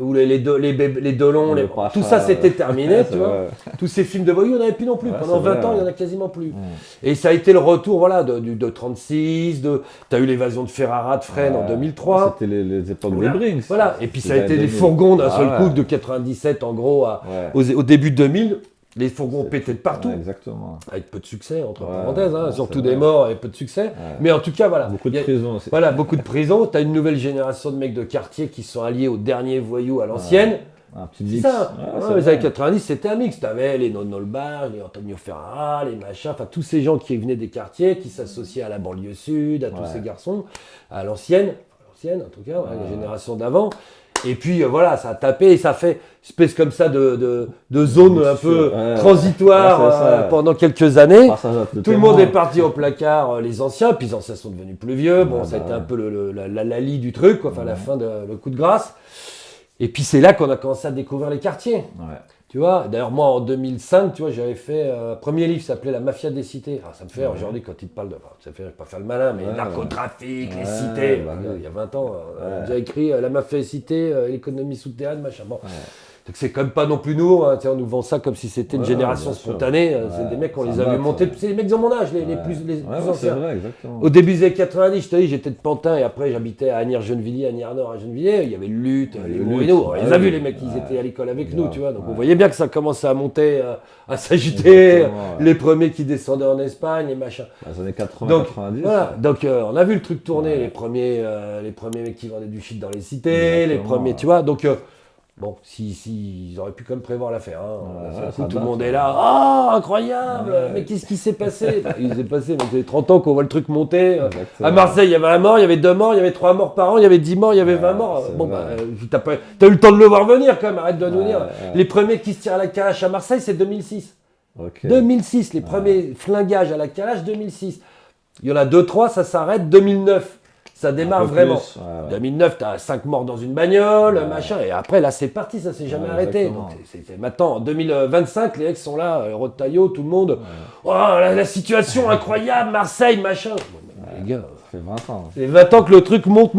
où les Delon, Le Pacha, tout ça c'était terminé, ouais, tu c'est vois. vrai. Tous ces films de voyous, il n'y en avait plus non plus. Ouais, Pendant c'est 20 vrai, ans, il n'y en ouais. a quasiment plus. Et ça a été le retour voilà, de 36, tu as eu l'évasion de Ferrara de Fresnes en 2003. C'était les époques Voilà. des Brinks. Voilà. Et puis ça a Les été les années fourgons d'un 2000. seul Ah coup ouais. de 97 en gros Ouais. au début de 2000. Les fourgons pétaient de partout. Ouais, exactement. Avec peu de succès, entre Ouais, parenthèses, hein, ouais, surtout c'est des vrai. morts et peu de succès. Mais en tout cas, voilà. Beaucoup Il y de a- prisons aussi. Voilà, beaucoup de prisons. Tu as une nouvelle génération de mecs de quartier qui sont alliés aux derniers voyous à l'ancienne. Un petit C'est mix. ça. Ouais, Ouais, c'est les vrai. années 90, c'était un mix. Tu avais les Nono Olbach, les Antonio Ferrara, les machins, enfin tous ces gens qui venaient des quartiers, qui s'associaient à la banlieue sud, à tous Ouais. ces garçons, à l'ancienne en tout cas, ouais, la génération d'avant. Et puis voilà, ça a tapé et ça fait une espèce comme ça de zone un peu transitoire Ouais, c'est ça. pendant quelques années. Passage à Tout le monde est parti au placard, les anciens, puis les anciens sont devenus plus vieux. Bon, ça a été un peu la lie du truc, quoi, enfin la fin, le coup de grâce. Et puis c'est là qu'on a commencé à découvrir les quartiers. Ouais. Tu vois, d'ailleurs moi en 2005, tu vois, j'avais fait un premier livre qui s'appelait La Mafia des cités. Alors, ça me fait aujourd'hui quand il te parle de, enfin, ça fait pas faire le malin, mais narcotrafic, les cités. Bah, Il y a 20 ans, on a déjà écrit La Mafia des cités, l'économie souterraine, machin. Bon. Donc c'est quand même pas non plus nous, hein, on nous vend ça comme si c'était une génération spontanée. C'est des mecs, on les a vus monter. C'est les mecs de mon âge, les plus anciens. C'est vrai, exactement. Au début des années 90, je te dis, j'étais de Pantin et après j'habitais à Agnières-Gennevilliers, Agnières-Nord à Gennevilliers. Il y avait le Lutte, les Mourinho. On les a vus les mecs, ils étaient à l'école avec nous, tu vois. Donc on voyait bien que ça commençait à monter, à s'agiter. Les premiers qui descendaient en Espagne, les machins. Les années 80, Donc, 90. voilà. Donc on a vu le truc tourner, les premiers mecs qui vendaient du shit dans les cités, les premiers, tu vois. Donc bon, ils auraient pu quand même prévoir l'affaire. Tout le monde est là. Oh, incroyable! Mais qu'est-ce qui s'est passé? Il s'est passé, mais ça fait 30 ans qu'on voit le truc monter. À Marseille, il y avait un mort, il y avait 2 morts, il y avait 3 morts par an, il y avait 10 morts, il y avait 20 morts. Bon, t'as eu le temps de le voir venir quand même, arrête de nous dire. Les premiers qui se tirent à la calache à Marseille, c'est 2006. 2006, les premiers flingages à la calache, 2006. Il y en a 2-3, ça s'arrête 2009. Ça démarre vraiment. 2009, t'as 5 morts dans une bagnole, machin, et après, là, c'est parti, ça s'est jamais arrêté. Donc, maintenant, en 2025, les mecs sont là, Rotaillot, tout le monde. Oh, la situation incroyable, Marseille, machin. Les gars, ça fait 20 ans. C'est 20 ans que le truc monte,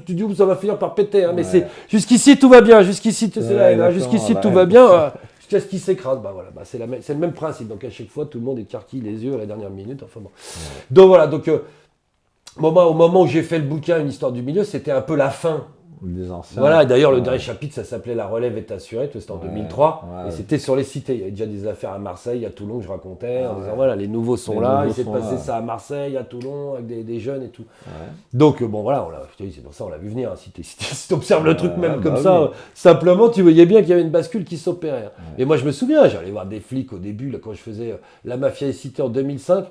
tu dis, ça va finir par péter. Hein, mais c'est jusqu'ici, tout va bien, jusqu'ici, tout va bien. Jusqu'à ce qu'il s'écrase, c'est le même principe. Donc, à chaque fois, tout le monde écarquille les yeux à la dernière minute. Enfin bon. Donc, voilà, au moment où j'ai fait le bouquin Une histoire du milieu, c'était un peu la fin. Des anciens. Voilà, d'ailleurs, le dernier chapitre, ça s'appelait La relève est assurée, c'était en 2003. Et c'était sur les cités. Il y avait déjà des affaires à Marseille, à Toulon que je racontais, en disant voilà, les nouveaux sont là, il s'est passé ça à Marseille, à Toulon, avec des jeunes et tout. Donc, bon, voilà, je te dis, c'est pour ça, on l'a vu venir. Hein. Si tu observes le truc même comme ça, simplement, tu voyais bien qu'il y avait une bascule qui s'opérait. Hein. Et moi, je me souviens, j'allais voir des flics au début, là, quand je faisais La Mafia des cités en 2005.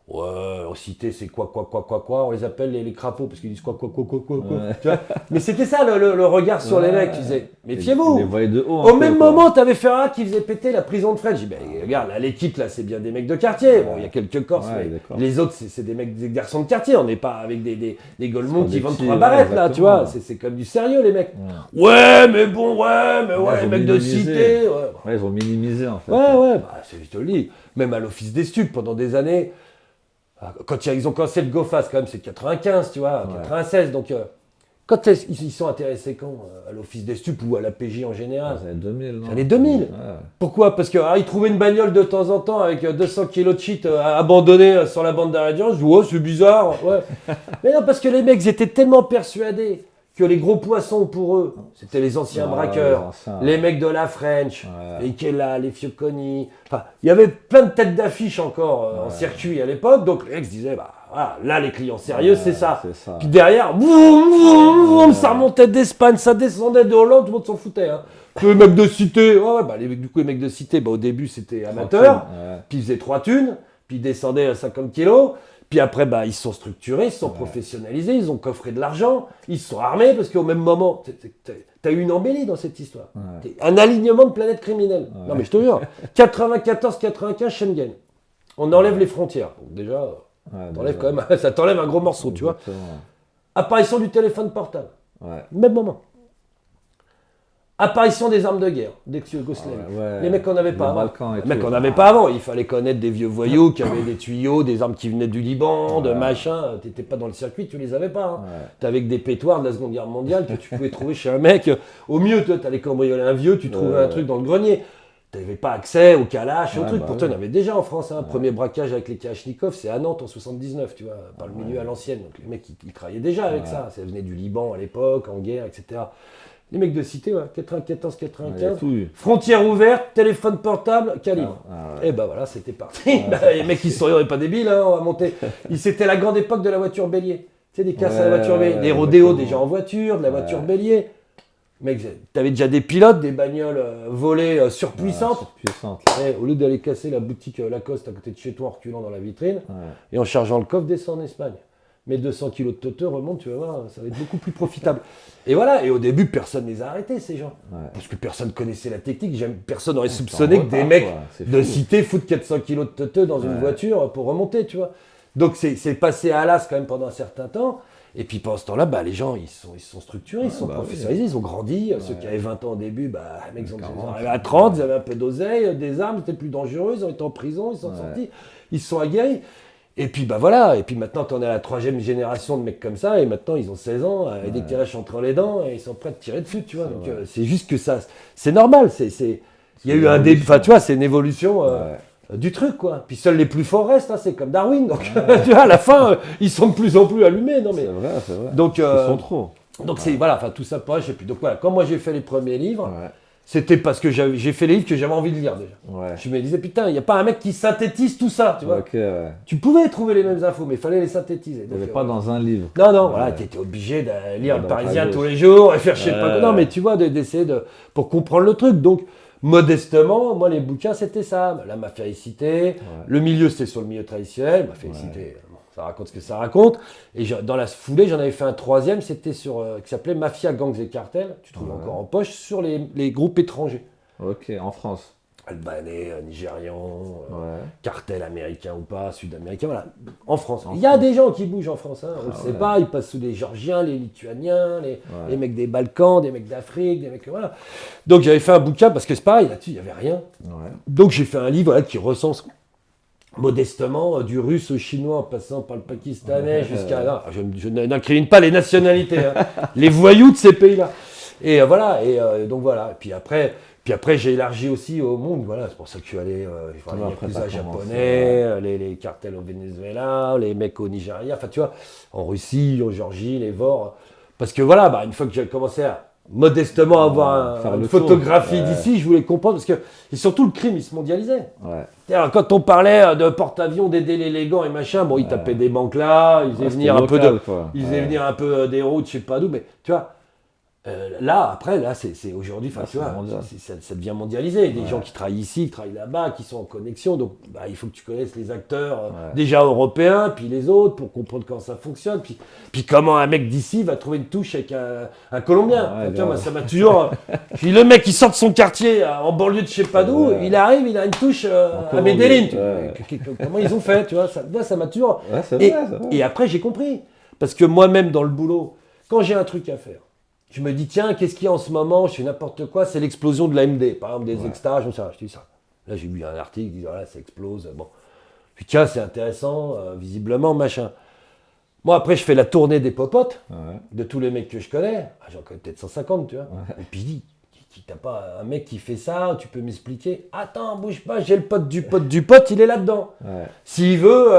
Ouais, en cité, c'est quoi, on les appelle les crapauds, parce qu'ils disent quoi. Tu vois. Mais c'était ça le regard sur les mecs, tu disais, méfiez-vous. Les voyez de haut. Au même moment, t'avais Ferrat qui faisait péter la prison de Fred. J'ai dit, regarde, là, l'équipe, là, c'est bien des mecs de quartier. Bon, il y a quelques Corses, mais les autres, c'est des mecs, des garçons de quartier. On n'est pas avec des Golemons qui vendent 3 barrettes, là, tu vois. C'est comme du sérieux, les mecs. Ouais, mais les mecs de cité. Ouais, ils ont minimisé, en fait. Je te le dis. Même à l'office des stupes, pendant des années. Quand ils ont commencé le GoFast, quand même, c'est 95, tu vois, 96. Donc, quand ils sont intéressés à l'Office des stupes ou à la PJ en général? C'est les 2000, non? C'est les 2000. Pourquoi? Parce qu'ils trouvaient une bagnole de temps en temps avec 200 kilos de shit abandonnés sur la bande d'arrêt d'urgence. Je dis, c'est bizarre. Mais non, parce que les mecs étaient tellement persuadés que les gros poissons pour eux, c'était les anciens braqueurs, les mecs de la French, les Kella, les Fioconi. Enfin, il y avait plein de têtes d'affiche encore en circuit à l'époque. Donc les mecs se disaient, là les clients sérieux, c'est ça. Puis derrière, ça remontait d'Espagne, ça descendait de Hollande, tout le monde s'en foutait. Hein. Les mecs de cité, les mecs de cité, au début c'était amateur, puis ils faisaient 3 thunes, puis ils descendaient à 50 kilos. Puis après, ils se sont structurés, ils se sont professionnalisés, ils ont coffré de l'argent, ils se sont armés, parce qu'au même moment, t'as eu une embellie dans cette histoire. Un alignement de planètes criminelles. Non mais je te jure, 94-95 Schengen. On enlève les frontières. Donc déjà, quand même, ça t'enlève un gros morceau, tu vois. Apparition du téléphone portable. Même moment. Apparition des armes de guerre, d'ex-Yougoslavie. Les mecs qu'on n'avait pas avant. Les mecs qu'on n'avait pas avant. Il fallait connaître des vieux voyous qui avaient des tuyaux, des armes qui venaient du Liban, de machin. T'étais pas dans le circuit, tu les avais pas. Hein. T'avais que des pétoires de la Seconde Guerre mondiale que tu pouvais trouver chez un mec. Au mieux, toi, t'allais cambrioler un vieux, tu trouvais un truc dans le grenier. T'avais pas accès au Kalash, au truc. Pourtant, il y en avait déjà en France. Hein. Premier braquage avec les Kalachnikov, c'est à Nantes en 79, tu vois, par le milieu à l'ancienne. Donc les mecs, ils travaillaient déjà avec ça. Ça venait du Liban à l'époque, en guerre, etc. Les mecs de cité, 94-95, frontières ouvertes, téléphone portable, calibre. Et voilà, c'était parti. Les mecs, ils sont pas débiles, hein, on va monter. C'était la grande époque de la voiture bélier. Tu sais, des casses à la voiture bélier, des rodéos déjà en voiture, de la voiture bélier. Mec, t'avais déjà des pilotes, des bagnoles volées surpuissantes. Au lieu d'aller casser la boutique Lacoste à côté de chez toi en reculant dans la vitrine et en chargeant le coffre, descends en Espagne. mes 200 kilos de teuteux remontent, tu vas voir, ça va être beaucoup plus profitable. Et voilà, et au début, personne ne les a arrêtés, ces gens. Ouais. Parce que personne connaissait la technique, personne n'aurait soupçonné que des mecs de cité foutent 400 kilos de teuteux dans une voiture pour remonter, tu vois. Donc c'est passé à l'as quand même pendant un certain temps. Et puis pendant ce temps-là, les gens, ils se sont structurés, ils se sont professionnalisés, ils ont grandi. Ceux qui avaient 20 ans au début, les mecs, ils sont arrivés à 30, ils avaient un peu d'oseille, des armes, c'était plus dangereux, ils ont été en prison, ils sont sortis, ils se sont aguerris. Et puis voilà, et puis maintenant tu en es à la 3e génération de mecs comme ça, et maintenant ils ont 16 ans, et dès que tu lâches entre les dents, et ils sont prêts à te tirer dessus, tu vois. Donc c'est juste que ça, c'est normal, il y a eu un début, enfin tu vois, c'est une évolution du truc, quoi. Puis seuls les plus forts restent, c'est comme Darwin, donc tu vois, à la fin, ils sont de plus en plus allumés, non mais. C'est vrai. Donc, ils sont trop. Donc c'est, voilà, enfin tout ça, je sais plus. Donc voilà, quand moi j'ai fait les premiers livres, c'était parce que j'ai fait les livres que j'avais envie de lire déjà. Ouais. Je me disais, putain, il n'y a pas un mec qui synthétise tout ça, tu vois. Ouais. Tu pouvais trouver les mêmes infos, mais il fallait les synthétiser. Il n'y avait pas dans un livre. Non, voilà, tu étais obligé de lire le Parisien tous les jours et faire je sais pas quoi. Non, mais tu vois, d'essayer pour comprendre le truc. Donc, modestement, moi, les bouquins, c'était ça. La Ma félicité. Le milieu, c'était sur le milieu traditionnel. Ma félicité, ça raconte ce que ça raconte. Et dans la foulée, j'en avais fait un 3e, c'était qui s'appelait Mafia, gangs et cartels. Tu trouves encore en poche sur les groupes étrangers. Ok, en France. Albanais, Nigérians, cartels américains ou pas, sud-américains, voilà. En France. Il y a des gens qui bougent en France, on ne le sait pas. Ils passent sous les Géorgiens, les Lituaniens, les mecs des Balkans, des mecs d'Afrique, des mecs. Voilà. Donc j'avais fait un bouquin parce que c'est pareil, là-dessus, il n'y avait rien. Donc j'ai fait un livre qui recense modestement, du russe au chinois en passant par le pakistanais jusqu'à... Non, je n'incrimine pas les nationalités, les voyous de ces pays-là. Et voilà, donc voilà. Et puis après, j'ai élargi aussi au monde, voilà. C'est pour ça que je suis allé voir les Yakuza japonais, les cartels au Venezuela, les mecs au Nigeria, enfin tu vois, en Russie, en Géorgie, les VOR. Parce que voilà, une fois que j'ai commencé à modestement avoir une photographie d'ici, je voulais comprendre, parce que et surtout le crime, il se mondialisait. Alors, quand on parlait de porte-avions, des délais élégants et machin, ils tapaient des banques là, ils faisaient venir un peu venir un peu des routes, je sais pas d'où, mais tu vois, là, c'est aujourd'hui, tu vois, ça devient mondialisé. Des gens qui travaillent ici, qui travaillent là-bas, qui sont en connexion. Donc, il faut que tu connaisses les acteurs déjà européens, puis les autres, pour comprendre comment ça fonctionne. Puis comment un mec d'ici va trouver une touche avec un Colombien. Moi, ça m'a toujours. Puis le mec, il sort de son quartier en banlieue de je sais pas d'où, il arrive, il a une touche à Medellín. Comment ils ont fait, tu vois, ça m'a toujours. Et après, j'ai compris. Parce que moi-même, dans le boulot, quand j'ai un truc à faire, je me dis, tiens, qu'est-ce qu'il y a en ce moment? Je fais n'importe quoi, c'est l'explosion de l'AMD. Par exemple, des extas, je dis ça. Là, j'ai lu un article qui dit, voilà, ça explose. Bon. Puis tiens, c'est intéressant, visiblement, machin. Moi, après, je fais la tournée des popotes, de tous les mecs que je connais. J'en connais peut-être 150, tu vois. Et puis, je dis, t'as pas un mec qui fait ça, tu peux m'expliquer? Attends, bouge pas, j'ai le pote du pote, il est là-dedans. S'il veut,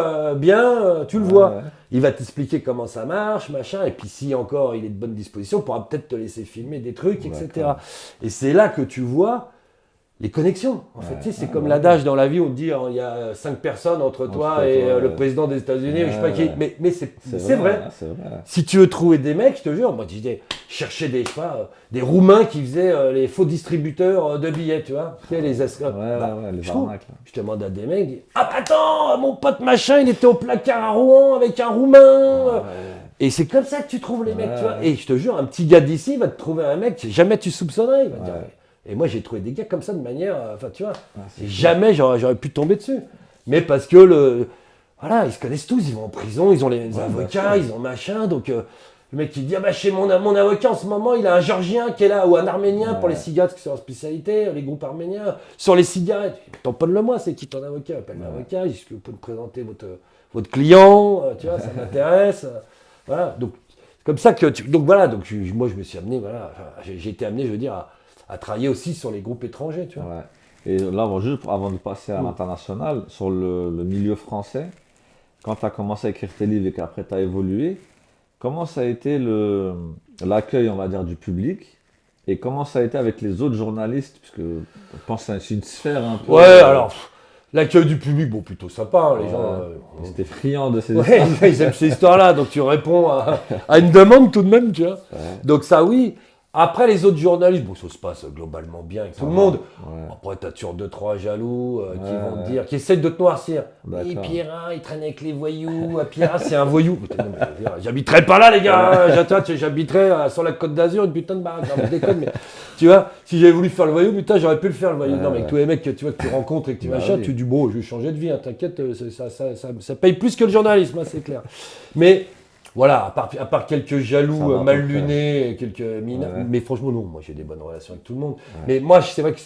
tu le vois. Il va t'expliquer comment ça marche, machin, et puis si encore il est de bonne disposition, il pourra peut-être te laisser filmer des trucs, etc. Et c'est là que tu vois les connexions. En fait, tu sais, c'est comme l'adage dans la vie, on te dit il y a 5 personnes entre toi et le président des États-Unis, je sais pas qui. Mais c'est vrai. Si tu veux trouver des mecs, je te jure, moi je disais, chercher des Roumains qui faisaient les faux distributeurs de billets, tu vois. Tu sais, les escrocs. Les arnaques. Je te demande à des mecs, attends, mon pote machin, il était au placard à Rouen avec un Roumain. Et c'est comme ça que tu trouves les mecs, tu vois. Et je te jure, un petit gars d'ici va te trouver un mec que jamais tu soupçonnerais. Il va dire, et moi, j'ai trouvé des gars comme ça de manière... tu vois, jamais j'aurais pu tomber dessus. Mais parce que, ils se connaissent tous, ils vont en prison, ils ont les avocats, ils ont machin. Donc, le mec qui dit, chez mon avocat, en ce moment, il a un Géorgien qui est là, ou un Arménien pour les cigarettes, qui sont leur spécialité, les groupes arméniens. Sur les cigarettes, tamponne-le moi, c'est qui ton avocat? Appelle l'avocat, est-ce que vous pouvez me présenter votre client? Tu vois, ça m'intéresse. Voilà, donc, c'est comme ça que... moi, je me suis amené, j'ai été amené, je veux dire, à travailler aussi sur les groupes étrangers, tu vois. Et là, juste avant de passer à l'international, sur le milieu français, quand tu as commencé à écrire tes livres et qu'après tu as évolué, comment ça a été l'accueil, on va dire, du public et comment ça a été avec les autres journalistes? Parce que je pense que c'est une sphère un peu... alors, l'accueil du public, plutôt sympa, les gens... Ils étaient friands de ces histoires. Ils aiment ces histoires-là, donc tu réponds à une demande tout de même, tu vois. Donc ça, oui. Après, les autres journalistes, bon, ça se passe globalement bien avec tout le monde. Ouais. Après, t'as toujours 2-3 jaloux qui Ouais, vont te ouais. dire, qui essayent de te noircir. D'accord. Et Pierre, il traîne avec les voyous. Pierre, c'est un voyou. Putain, non, mais, j'habiterai pas là, les gars. J'habiterai sur la Côte d'Azur, une putain de baraque. Non, je déconne, mais tu vois, si j'avais voulu faire le voyou, putain, j'aurais pu le faire le voyou. Non, mais avec tous les mecs que tu vois, que tu rencontres et que tu Bah machin, oui. tu dis, bon, je vais changer de vie, hein, t'inquiète, ça paye plus que le journalisme, hein, c'est clair. Mais. Voilà, à part quelques Ça jaloux va à mal peu près. lunés, quelques mineurs. Ouais. Mais franchement, non, moi j'ai des bonnes relations avec tout le monde. Mais moi, c'est vrai que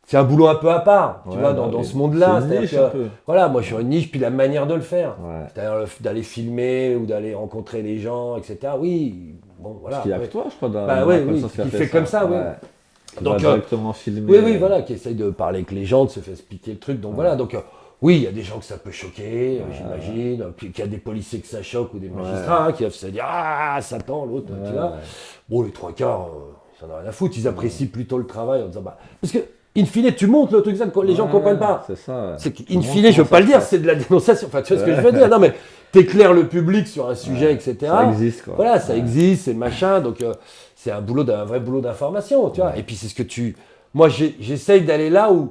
c'est un boulot un peu à part, tu Ouais, vois, bah dans oui. ce monde-là. C'est une C'est-à-dire niche, que, un peu. voilà, moi je suis une niche, puis la manière de le faire. Ouais. C'est-à-dire d'aller filmer ou d'aller rencontrer les gens, etc. Oui, bon, voilà. Parce qu'il y a que après. toi, je crois, dans Bah dans oui, la oui, connaissance qui fait comme ça, oui. Qui Donc, va directement filmer. Oui, oui, voilà, qui essaye de parler avec les gens, de se faire expliquer le truc. Donc voilà, donc oui, il y a des gens que ça peut choquer, j'imagine. Puis qu'il y a des policiers que ça choque ou des magistrats qui doivent se dire ah, Satan, l'autre, tu vois. Bon, les trois quarts, ils en ont rien à foutre. Ils apprécient plutôt le travail en disant bah. Parce que, in fine, tu montes le truc, ça, les gens comprennent pas. C'est ça. Ouais. C'est qu'in fine, je veux pas le dire, c'est de la dénonciation. Enfin, tu vois ce que je veux dire. Non, mais t'éclaires le public sur un sujet, etc. Ça existe, quoi. Voilà, ça existe, c'est machin. Donc, c'est un vrai boulot d'information, tu vois. Et puis, c'est ce que tu. Moi, j'essaye d'aller là où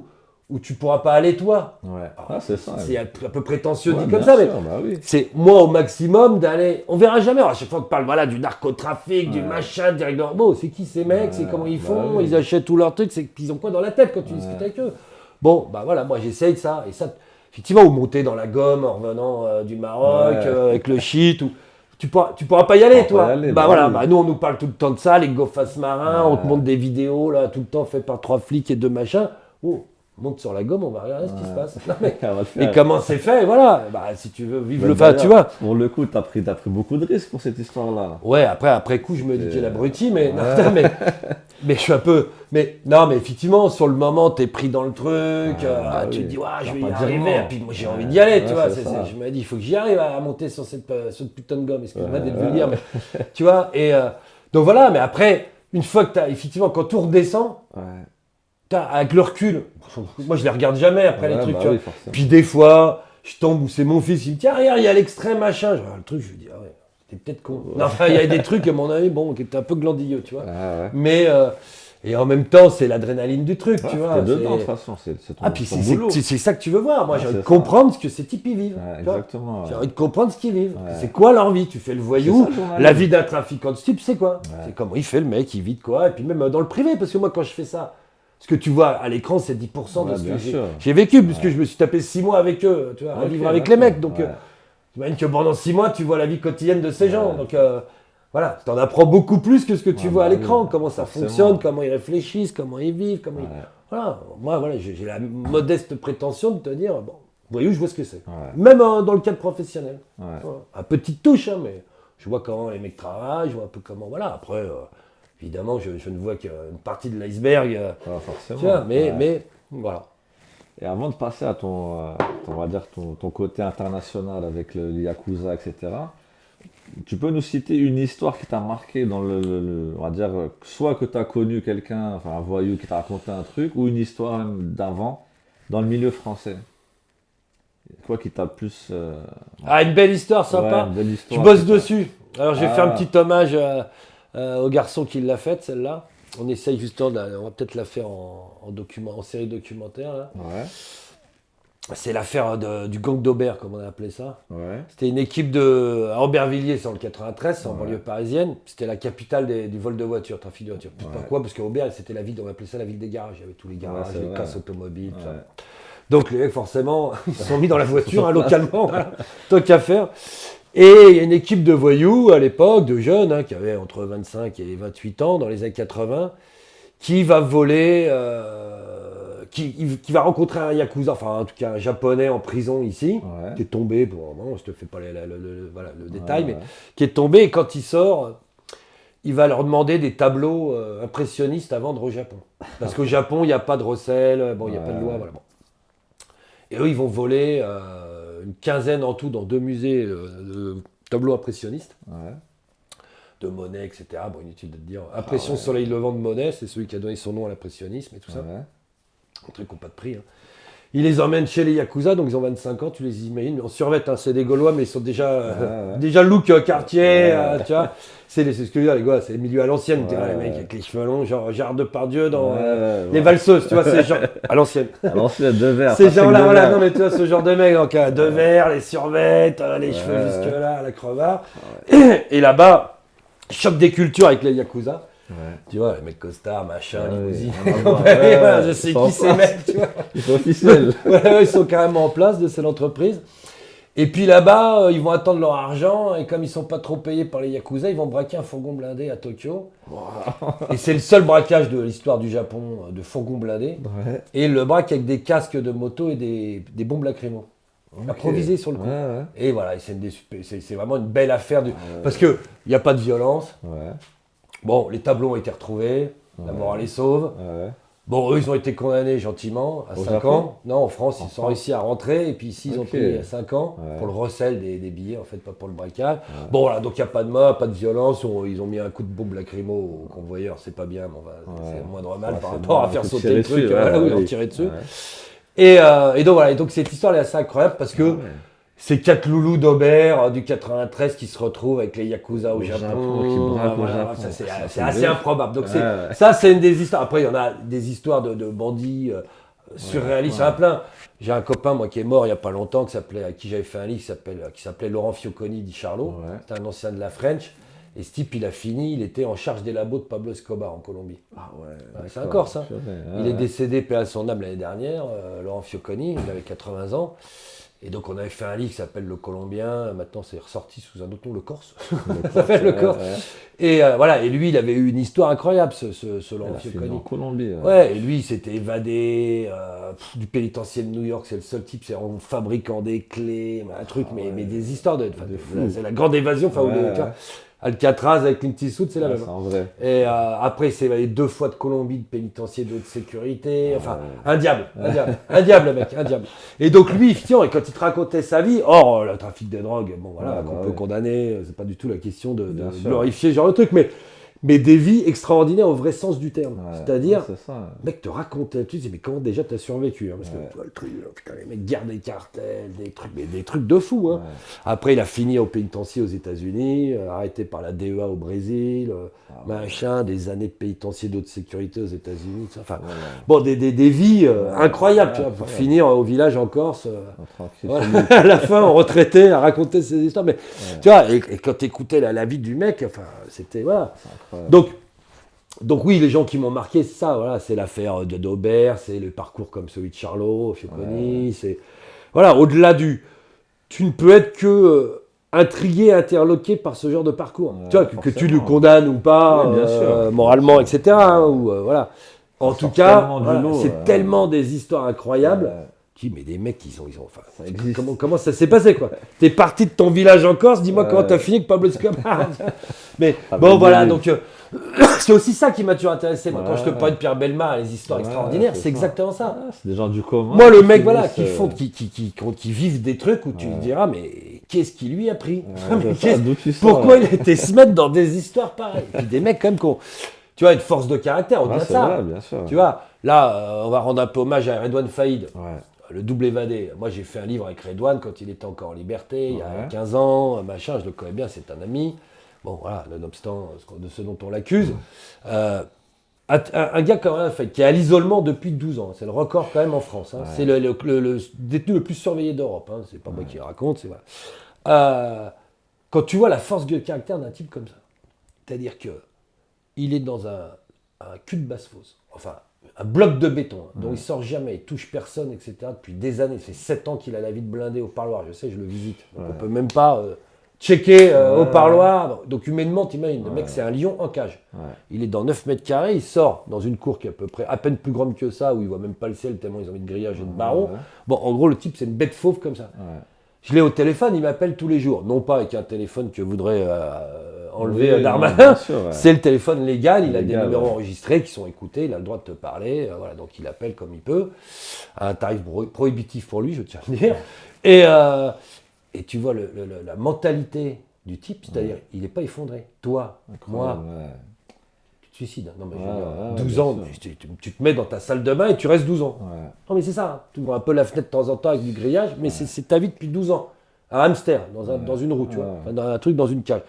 tu pourras pas aller, toi. Ouais. Alors, C'est ça. C'est un peu prétentieux Ouais, dit comme bien ça, mais sûr, bah oui. c'est moi au maximum d'aller. On verra jamais. Alors, à chaque fois qu'on parle voilà, du narcotrafic, du machin, du bon, c'est qui ces mecs, c'est comment ils font, oui. ils achètent tous leurs trucs, c'est qu'ils ont quoi dans la tête quand tu discutes avec eux. Bon, bah voilà, moi j'essaye ça. Et ça, effectivement, ou monter dans la gomme en revenant du Maroc, avec le shit, ou. Tu pourras pas y aller, toi. Pas y aller, bah bah voilà, oui. bah nous on nous parle tout le temps de ça, les go-face marins, on te montre des vidéos là, tout le temps faites par 3 flics et 2 machins. Oh, monte sur la gomme, on va regarder ce qui se passe. Non, mais, On va le faire. et comment c'est fait, voilà. Bah si tu veux vivre Bah, le enfin, tu vois. Pour le coup, t'as pris beaucoup de risques pour cette histoire-là. Ouais, après coup, je me dis qu'il est abruti, mais, non, mais je suis un peu. Mais non, mais effectivement, sur le moment, t'es pris dans le truc, tu te dis, ouais, je vais y pas dire arriver. non. Et puis moi, j'ai envie d'y aller, tu vois. c'est ça. Je me dis, il faut que j'y arrive à monter sur cette putain de gomme. Excuse-moi d'être vulgaire, mais tu vois. Et donc voilà, mais après, une fois que t'as, effectivement, quand tout redescend, avec le recul, moi je les regarde jamais après les trucs, bah tu vois. oui, forcément. Puis des fois, je tombe où c'est mon fils, il me dit, tiens, regarde, il y a l'extrait machin. Je regarde le truc, je lui dis, ah ouais, t'es peut-être con. Non, enfin, il y a des trucs, à mon avis, bon, qui étaient un peu glandilleux, tu vois. Mais, et en même temps, c'est l'adrénaline du truc, tu vois. T'es dedans, de toute façon, c'est ton, Ah, puis ton boulot. c'est ça que tu veux voir. Moi, j'ai envie de c'est ça. comprendre ce que ces types y vivent. Ouais, tu vois. exactement. J'ai envie de comprendre ce qu'ils vivent. Ouais. C'est quoi leur vie? Tu fais le voyou, C'est ça, le journalisme. la vie d'un trafiquant de stupes, c'est quoi? Ouais. C'est comment il fait le mec, il vit de quoi? Et puis même dans le privé, parce que moi, quand je fais ça, ce que tu vois à l'écran, c'est 10% de Ouais, ce que bien sûr. j'ai vécu, puisque je me suis tapé 6 mois avec eux, tu vois, à Ok, vivre avec les d'accord. mecs. Donc, Ouais. j'imagine que pendant 6 mois, tu vois la vie quotidienne de ces gens. Donc, voilà, tu en apprends beaucoup plus que ce que tu vois à bah l'écran, oui, comment ça forcément. fonctionne, comment ils réfléchissent, comment ils vivent, comment ils... Ouais. Voilà, moi, voilà, j'ai la modeste prétention de te dire, bon, voyou, je vois ce que c'est. Ouais. Même dans le cadre professionnel. Ouais. Voilà. À petite touche, hein, mais je vois comment les mecs travaillent, je vois un peu comment... Voilà, après, évidemment, je ne vois qu'une partie de l'iceberg, Pas forcément. tu vois, Ouais. mais voilà. Et avant de passer à on va dire ton côté international avec le Yakuza, etc., tu peux nous citer une histoire qui t'a marqué dans on va dire, soit que tu as connu quelqu'un, enfin un voyou qui t'a raconté un truc, ou une histoire même d'avant dans le milieu français. Quoi qui t'a plus... Ah, une belle histoire, sympa. ouais, une belle Je histoire bosse qui t'a- dessus. Alors, j'ai fait un petit hommage au garçon qui l'a faite, celle-là. On essaye justement, on va peut-être la faire en série documentaire, là. Ouais, C'est l'affaire du gang d'Aubert, comme on a appelé ça. ouais, C'était une équipe à Aubervilliers, c'est en le 93, c'est en banlieue parisienne. C'était la capitale du vol de voitures, trafic de voitures. Pourquoi? Parce qu'Aubert, c'était la ville, on appelait ça la ville des garages. Il y avait tous les garages, c'est les vrai. casses automobiles, tout ça. ouais. Donc les mecs, forcément, ils se sont mis dans la voiture, hein, localement, voilà. Tant qu'à faire. Et il y a une équipe de voyous, à l'époque, de jeunes, hein, qui avaient entre 25 et 28 ans, dans les années 80, qui va voler... qui va rencontrer un Yakuza, enfin en tout cas un Japonais en prison ici, Ouais. qui est tombé, bon, non, je te fais pas voilà, le détail, Ouais, mais ouais. qui est tombé, et quand il sort, il va leur demander des tableaux impressionnistes à vendre au Japon. Parce qu'au Japon, il n'y a pas de recel, bon, il n'y a pas de loi, voilà. Bon. Et eux, ils vont voler une quinzaine en tout dans 2 musées de tableaux impressionnistes, Ouais. de Monet, etc. Bon, inutile de te dire. Impression Soleil Levant de Monet, c'est celui qui a donné son nom à l'impressionnisme et tout ça. Ouais. Un truc qui n'a pas de prix. Hein. Ils les emmènent chez les Yakuza, donc ils ont 25 ans, tu les imagines. On survête, hein, c'est des Gaulois, mais ils sont déjà look quartier, tu vois. C'est ce que je veux dire, les gars, c'est les milieux à l'ancienne, les mecs avec les cheveux longs, genre Gérard Depardieu dans les valseuses, tu vois, c'est genre à l'ancienne. À l'ancienne, deux verres. Ces gens-là, voilà, non mais tu vois, ce genre de mec, donc deux verres, les survêtes, les cheveux jusque là, la crevard. Et là-bas, choc des cultures avec les Yakuza. Ouais. Tu vois, les mecs costards, machin, limousine. Ouais, je sais qui ces mecs, tu vois. Ils sont officiels. Ils sont carrément en place de cette entreprise. Et puis là-bas, ils vont attendre leur argent. Et comme ils sont pas trop payés par les Yakuza, ils vont braquer un fourgon blindé à Tokyo. Wow. Et c'est le seul braquage de l'histoire du Japon, de fourgon blindé. Ouais. Et le braque avec des casques de moto et des bombes lacrymo. Improvisées sur le coup. Ouais. Et voilà, c'est vraiment une belle affaire. Parce qu'il n'y a pas de violence. Ouais. Bon, les tableaux ont été retrouvés, la morale est sauve. Ouais. Bon, eux, ils ont été condamnés gentiment à 5 ans. Non, en France, ils sont réussi à rentrer. Et puis ici, ils ont pris 5 ans pour le recel des billets, en fait, pas pour le braquage. Ouais. Bon, voilà, donc il n'y a pas de mort, pas de violence. Ils ont mis un coup de bombe lacrymo au convoyeur, c'est pas bien, mais c'est le moindre mal par rapport à faire sauter le truc. Ils ont tiré dessus. Ouais. Et donc voilà, et donc cette histoire est assez incroyable parce que c'est 4 loulous d'Aubert du 93 qui se retrouvent avec les Yakuza au Japon. C'est assez improbable. Donc ça, c'est une des histoires. Après, il y en a des histoires de bandits surréalistes. Il y en a plein. J'ai un copain, moi, qui est mort il n'y a pas longtemps, à qui j'avais fait un livre qui s'appelait Laurent Fioconi di Charlo. Ouais. C'était un ancien de la French. Et ce type, il était en charge des labos de Pablo Escobar en Colombie. Ah ouais. C'est un Corse, hein. Il est décédé, paix à son âme, l'année dernière, Laurent Fioconi, il avait 80 ans. Et donc on avait fait un livre qui s'appelle Le Colombien, maintenant c'est ressorti sous un autre nom, Le Corse. Ça s'appelle Le Corse. Ouais. Et voilà, et lui il avait eu une histoire incroyable, ce Laurent Fioconi. En Colombie. Ouais, et lui il s'était évadé du pénitentiaire de New York, c'est le seul type, c'est en fabriquant des clés, un truc, mais des histoires c'est la grande évasion, Alcatraz avec Clint Eastwood, c'est la même. C'est en vrai. Et après, il s'est évadé 2 fois de Colombie, de pénitencier de haute sécurité. Enfin, un diable, le mec, un diable. Et donc lui, tiens, et quand il te racontait sa vie, le trafic de drogue, bon voilà, qu'on peut condamner, c'est pas du tout la question de glorifier ce genre de truc, mais des vies extraordinaires au vrai sens du terme. Ouais, c'est-à-dire, mec te racontait, tu disais, mais comment déjà t'as survécu, hein, parce que toi, le truc, putain, les mecs gardent des cartels, des trucs de fou. Hein. Ouais. Après, il a fini au pénitencier aux États-Unis, arrêté par la DEA au Brésil, machin, des années de pénitencier d'autres sécurité aux États-Unis, enfin, bon, des vies incroyables, tu vois, pour finir au village en Corse. À la fin, on retraitait à raconter ces histoires, mais tu vois, et quand t'écoutais la vie du mec, enfin, c'était voilà. Donc oui, les gens qui m'ont marqué, c'est ça, voilà, c'est l'affaire d'Aubert, c'est le parcours comme celui de Charlot, Fioconi, c'est voilà, au-delà tu ne peux être que intrigué, interloqué par ce genre de parcours. Tu vois, que tu le condamnes ou pas, moralement, etc. Hein, ou voilà. En tout cas, c'est tellement des histoires incroyables. Mais des mecs, comment ça s'est passé, quoi. T'es parti de ton village en Corse, dis-moi comment t'as fini avec Pablo Escobar. Mais voilà, donc c'est aussi ça qui m'a toujours intéressé. Moi, quand je te parlais de Pierre Bellemare, les histoires extraordinaires, c'est exactement ça. C'est des gens du commun. Moi, le mec, voilà, qui vivent des trucs où tu te diras, mais qu'est-ce qui lui a pris pourquoi il a été se mettre dans des histoires pareilles. Et puis des mecs, quand même, tu vois, une force de caractère, au-delà de ça. Vrai, bien sûr. Tu vois, là, on va rendre un peu hommage à Redouane Faïd. Le double évadé. Moi, j'ai fait un livre avec Redouane quand il était encore en liberté, il y a 15 ans, machin, je le connais bien, c'est un ami. Bon, voilà, nonobstant de ce dont on l'accuse. Un gars quand même, qui est à l'isolement depuis 12 ans. C'est le record quand même en France. Hein. C'est le détenu le plus surveillé d'Europe. Hein. C'est pas moi qui le raconte. Quand tu vois la force de caractère d'un type comme ça, c'est-à-dire qu'il est dans un cul de basse-fosse. Enfin, un bloc de béton, dont il sort jamais, il touche personne, etc. Depuis des années. Ça fait 7 ans qu'il a la vie de blindé au parloir. Je sais, je le visite. Donc on peut même pas checker au parloir. Donc humainement, t'imagines, le mec, c'est un lion en cage. Il est dans 9 mètres carrés, il sort dans une cour qui est à peu près à peine plus grande que ça, où il voit même pas le ciel, tellement ils ont mis de grillage et de barreaux. Bon, en gros, le type, c'est une bête fauve comme ça. Je l'ai au téléphone, il m'appelle tous les jours. Non pas avec un téléphone que voudrait enlever Darmanin. C'est le téléphone légal, il a des numéros enregistrés qui sont écoutés, il a le droit de te parler. Voilà, donc il appelle comme il peut. À un tarif prohibitif pour lui, je tiens à le dire. Et tu vois la mentalité du type, c'est-à-dire il n'est pas effondré. Toi, moi, suicide. Non, mais je veux Ouais, dire, 12 bien ans, sûr. tu te mets dans ta salle de bain et tu restes 12 ans. Ouais. Non, mais c'est ça. Hein. Tu ouvres un peu la fenêtre de temps en temps avec du grillage, mais c'est ta vie depuis 12 ans. Un hamster dans une roue, tu vois. Enfin, dans un truc dans une cage.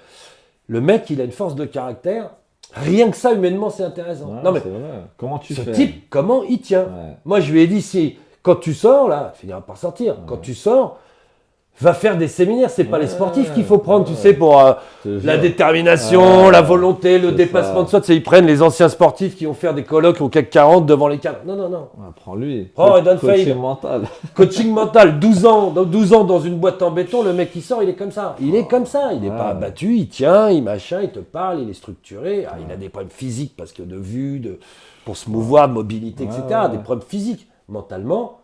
Le mec, il a une force de caractère. Rien que ça, humainement, c'est intéressant. Ouais, non, mais c'est vrai. Comment tu ce fais? type, comment il tient? Ouais. Moi, je lui ai dit, si, quand tu sors, là, il finira par sortir. Quand tu sors, va faire des séminaires. C'est pas les sportifs qu'il faut prendre, tu sais, pour Je te la jure. détermination, Ouais, la volonté, le c'est dépassement ça. de soi. Tu sais, ils prennent les anciens sportifs qui vont faire des colloques au CAC 40 devant les cadres. Non, non, non. Ouais, prends-lui. Oh, Don Coaching Fade. mental. Coaching mental, 12 ans dans une boîte en béton, le mec qui sort, il est comme ça. Il est comme ça, il n'est pas abattu, il tient, il machin, il te parle, il est structuré. Ah, il a des problèmes physiques parce que de vue, pour se mouvoir, de mobilité, etc. Des problèmes physiques. Mentalement,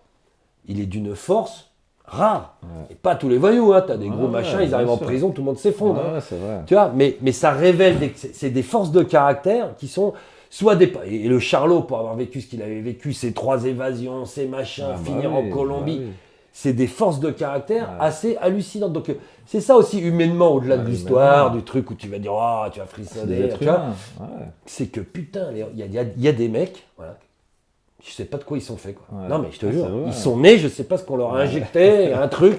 il est d'une force rare. Et pas tous les voyous, hein. Tu as des gros machins, ils arrivent en prison, tout le monde s'effondre. Ouais, Hein. c'est vrai. Tu vois, mais ça révèle, c'est des forces de caractère qui sont soit des... Et le Charlot, pour avoir vécu ce qu'il avait vécu, ses 3 évasions, ses machins, finir en Colombie, c'est des forces de caractère assez hallucinantes. Donc c'est ça aussi humainement, au-delà de l'histoire, du truc où tu vas dire, oh, tu vas frissonner, tu vois. C'est que putain, il y a des mecs, voilà, je sais pas de quoi ils sont faits. Quoi. Non mais je te jure, ils sont nés, je sais pas ce qu'on leur a injecté, un truc.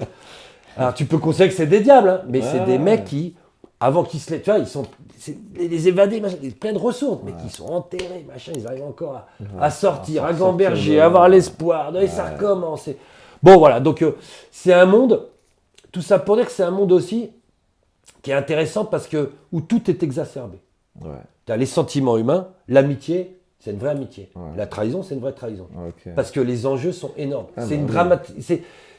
Alors tu peux considérer que c'est des diables, hein, mais c'est des mecs qui, avant qu'ils se les... Tu vois, ils sont les évadés, machin, plein de ressources, mais qui sont enterrés, machin, ils arrivent encore à sortir, à gamberger, à avoir l'espoir, et ça recommence. Bon voilà, donc c'est un monde, tout ça pour dire que c'est un monde aussi qui est intéressant parce que où tout est exacerbé. Ouais. Tu as les sentiments humains, l'amitié, c'est une vraie amitié. Ouais. La trahison, c'est une vraie trahison. Ok. Parce que les enjeux sont énormes. Ah, c'est bah,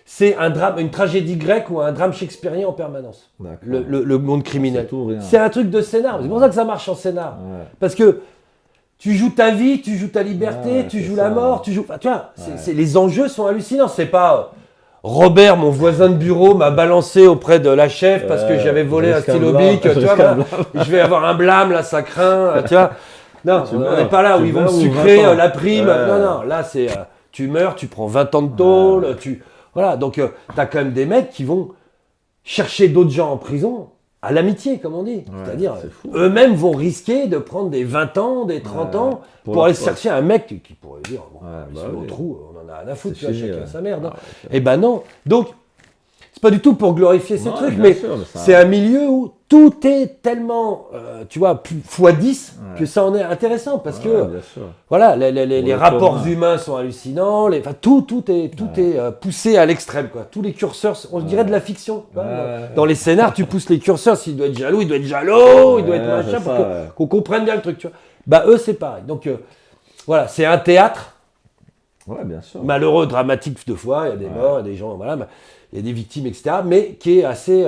c'est un drame, une tragédie grecque ou un drame shakespearien en permanence. D'accord. Le monde criminel. C'est tout ou rien. C'est un truc de scénar. C'est pour ça que ça marche en scénar. Ouais. Parce que tu joues ta vie, tu joues ta liberté, Ouais, tu c'est joues ça. la mort, tu joues. Enfin, tu vois, les enjeux sont hallucinants. C'est pas Robert, mon voisin de bureau, m'a balancé auprès de la chef parce que j'avais volé un stylo bic. Tu vois, voilà. Je vais avoir un blâme, là, ça craint. Tu vois. Non, on n'est pas là où ils vont me sucrer la prime. Non, non, là, c'est tu meurs, tu prends 20 ans de tôle. Voilà, donc tu as quand même des mecs qui vont chercher d'autres gens en prison à l'amitié, comme on dit. C'est-à-dire, eux-mêmes vont risquer de prendre des 20 ans, des 30 ans pour aller chercher un mec qui pourrait dire, bon, c'est mon trou, on en a rien à foutre, tu vois, chacun sa merde. Hein. Eh ben non. Donc, c'est pas du tout pour glorifier ces trucs, mais c'est un milieu où tout est tellement, tu vois, x10 que ça en est intéressant parce que, voilà, les rapports humains sont hallucinants, tout est poussé à l'extrême, quoi. Tous les curseurs, on dirait de la fiction. Dans les scénars, tu pousses les curseurs, s'il doit être jaloux, il doit être jaloux, il doit être machin, pour qu'on comprenne bien le truc, tu vois. Bah, eux, c'est pareil. Donc, voilà, c'est un théâtre. Ouais, bien sûr. Malheureux, dramatique de fois, il y a des morts, il y a des gens, voilà, il y a des victimes, etc. Mais qui est assez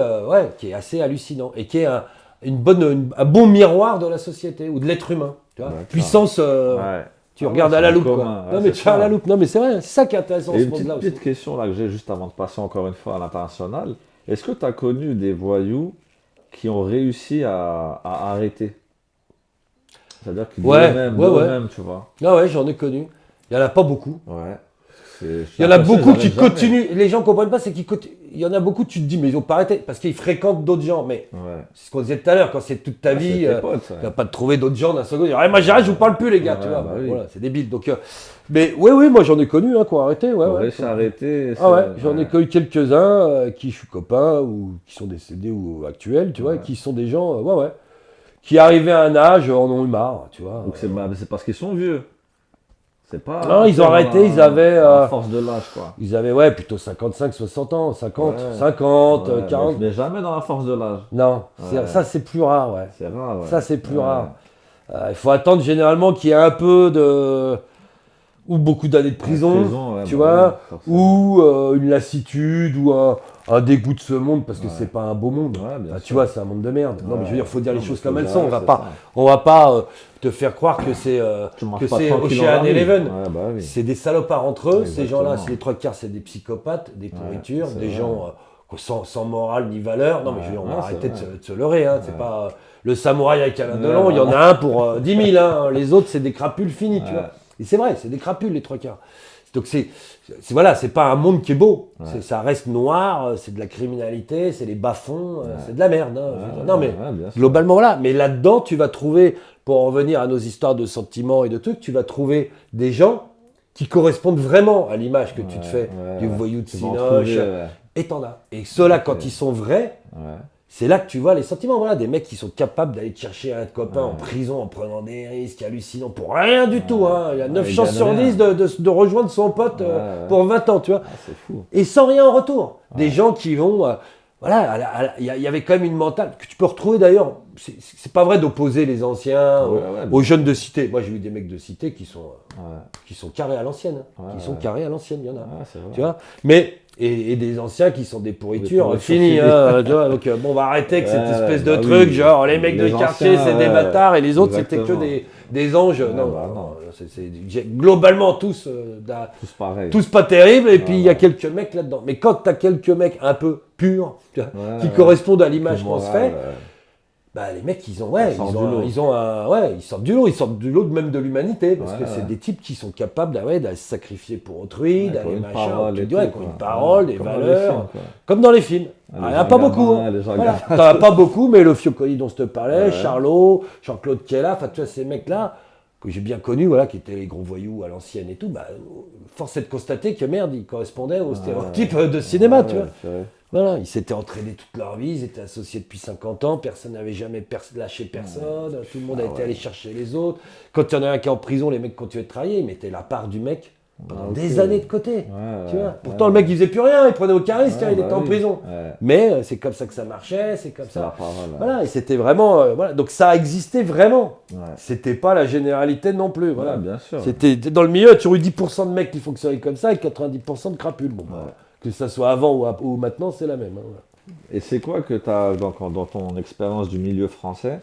hallucinant et qui est un bon miroir de la société ou de l'être humain. Tu vois, puissance, tu regardes à la loupe. Quoi. Non, mais tu as à la loupe. Non, mais c'est vrai, c'est ça qui est intéressant dans ce monde-là aussi. Une petite question là que j'ai juste avant de passer encore une fois à l'international. Est-ce que tu as connu des voyous qui ont réussi à arrêter? C'est-à-dire qu'ils eux-mêmes, tu vois. Ah ouais, j'en ai connu. Il n'y en a pas beaucoup. Ouais. Il y en a beaucoup qui continuent. Les gens ne comprennent pas, c'est qu'il y en a beaucoup, tu te dis, mais ils n'ont pas arrêté. Parce qu'ils fréquentent d'autres gens. Mais c'est ce qu'on disait tout à l'heure, quand c'est toute ta vie, tu vas pas te trouver d'autres gens d'un second. Moi j'arrête, je vous parle plus, les gars. Tu vois, voilà, c'est débile. Donc, mais oui, moi j'en ai connu qui ont arrêté. Arrêté. J'en ai connu quelques-uns qui je suis copain ou qui sont décédés ou actuels, tu vois, qui sont des gens, qui arrivaient à un âge, en ont eu marre, tu vois. Donc c'est parce qu'ils sont vieux. C'est pas. Non, ils ont arrêté, ils avaient. À force de l'âge, quoi. Ils avaient, plutôt 55, 60 ans, 50, 40. Mais jamais dans la force de l'âge. Non, ça c'est plus rare, C'est rare, Ça c'est plus rare. Il faut attendre généralement qu'il y ait un peu de. Ou beaucoup d'années de prison, tu vois, ou une lassitude, ou un dégoût de ce monde, parce que c'est pas un beau monde. Tu vois, c'est un monde de merde. Non, mais je veux dire, faut dire les choses comme elles sont. On va pas te faire croire que c'est Ocean Eleven. C'est des salopards entre eux. Ces gens-là, c'est les 3/4, c'est des psychopathes, des pourritures, des gens sans morale ni valeur. Non, mais je veux dire, on va arrêter de se leurrer. C'est pas le samouraï avec Alain Delon, il y en a un pour 10 000. Les autres, c'est des crapules finis, tu vois. Et c'est vrai, c'est des crapules les 3/4. Donc c'est pas un monde qui est beau. Ça reste noir, c'est de la criminalité, c'est les bas-fonds, c'est de la merde. Non mais globalement voilà. Mais là-dedans, tu vas trouver pour en revenir à nos histoires de sentiments et de trucs, tu vas trouver des gens qui correspondent vraiment à l'image que tu te fais du voyou de Cinoche. Et t'en as. Et ceux-là, quand ils sont vrais, c'est là que tu vois les sentiments. Voilà, des mecs qui sont capables d'aller te chercher un copain en prison en prenant des risques hallucinants pour rien du tout. Hein. Il y a 9 chances sur 10 de rejoindre son pote pour 20 ans, tu vois. C'est fou. Et sans rien en retour. Des gens qui vont... voilà, il y avait quand même une mentale que tu peux retrouver d'ailleurs. C'est pas vrai d'opposer les anciens aux jeunes de cité. Moi, j'ai eu des mecs de cité qui sont carrés à l'ancienne. Carrés à l'ancienne, il y en a. Tu vois. Mais... Et des anciens qui sont des pourritures finies. Hein, donc bon, on va arrêter avec cette espèce de truc, genre les mecs de quartier c'est des bâtards et les autres c'était que des anges. Non. C'est globalement tous tous pas terribles et puis il y a quelques mecs là-dedans. Mais quand t'as quelques mecs un peu purs qui correspondent à l'image qu'on se fait, les mecs ils sortent du lot même de l'humanité parce que c'est des types qui sont capables d'aller se sacrifier pour autrui, d'aller machin, qui ont une parole, des valeurs, comme dans les films. Il n'y en a pas beaucoup. T'en as pas beaucoup, mais le Fioconi dont je te parlais, Charlot, Jean-Claude Kella, enfin tu vois ces mecs-là que j'ai bien connus, qui étaient les gros voyous à l'ancienne et tout, force est de constater que merde, ils correspondaient aux stéréotypes de cinéma, tu vois. Voilà, ils s'étaient entraînés toute leur vie, ils étaient associés depuis 50 ans, personne n'avait jamais lâché personne, tout le monde a été allé chercher les autres. Quand il y en a un qui est en prison, les mecs continuaient de travailler, ils mettaient la part du mec pendant des années de côté. Tu vois. Pourtant, le mec, il faisait plus rien, il prenait aucun risque, il était en prison. Mais c'est comme ça que ça marchait, c'est comme ça. Voilà, et c'était vraiment... Donc ça existait vraiment. C'était pas la généralité non plus. Voilà. Bien sûr. C'était dans le milieu, tu aurais eu 10% de mecs qui fonctionnaient comme ça et 90% de crapules. Bon, que ça soit avant ou maintenant, c'est la même. Et c'est quoi que tu as, dans ton expérience du milieu français,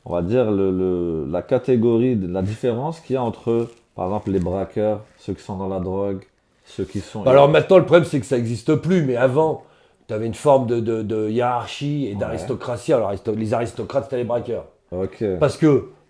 on va dire la catégorie, la différence qu'il y a entre, par exemple, les braqueurs, ceux qui sont dans la drogue, ceux qui sont... Alors maintenant, le problème, c'est que ça n'existe plus, mais avant, tu avais une forme de hiérarchie et d'aristocratie. Alors les aristocrates, c'était les braqueurs.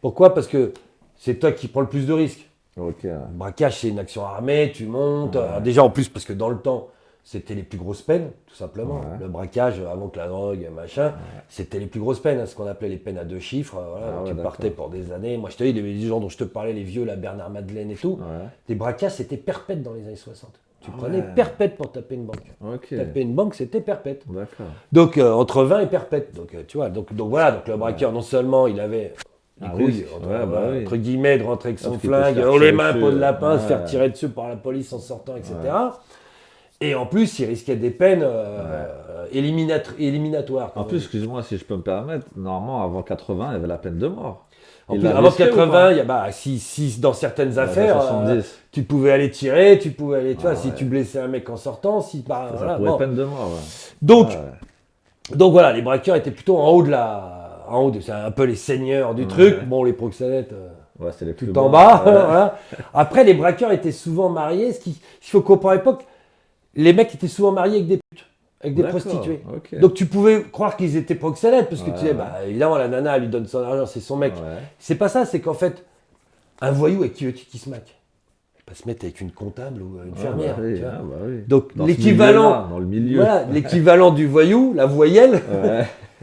Pourquoi ? Parce que c'est toi qui prends le plus de risques. Le braquage, c'est une action armée, tu montes. Déjà, en plus, parce que dans le temps, c'était les plus grosses peines, tout simplement. Le braquage, avant que la drogue, machin, c'était les plus grosses peines, ce qu'on appelait les peines à 2 chiffres. Tu partais pour des années. Moi, je te dis, les gens dont je te parlais, les vieux, la Bernard Madeleine et tout, les braquages, c'était perpète dans les années 60. Tu prenais perpète pour taper une banque. Taper une banque, c'était perpète. Donc, entre 20 et perpète. Donc, tu vois, donc le braqueur, non seulement il avait... les couilles, entre guillemets, de rentrer avec son flingue, les mains, peau de lapin, se faire tirer dessus par la police en sortant, etc. Et en plus, il risquait des peines éliminatoires. En plus, excuse-moi si je peux me permettre, normalement, avant 80, il y avait la peine de mort. En plus, avant 80, si dans certaines affaires, tu pouvais aller tirer, tu pouvais aller, tu vois, si tu blessais un mec en sortant, peine de mort. Donc voilà, les braqueurs étaient plutôt en haut c'est un peu les seigneurs du truc. Bon, les proxénètes, c'est les tout en bas. Voilà. Après, les braqueurs étaient souvent mariés. Il faut comprendre à l'époque, les mecs étaient souvent mariés avec des putes, avec des prostituées. Donc tu pouvais croire qu'ils étaient proxénètes, parce que tu disais, évidemment, la nana, elle lui donne son argent, c'est son mec. C'est pas ça, c'est qu'en fait, un voyou, avec qui veux-tu qu'il se maque ? Il va pas se mettre avec une comptable ou une fermière. Tu vois. Donc dans l'équivalent, dans le milieu. Voilà, l'équivalent du voyou, la voyelle,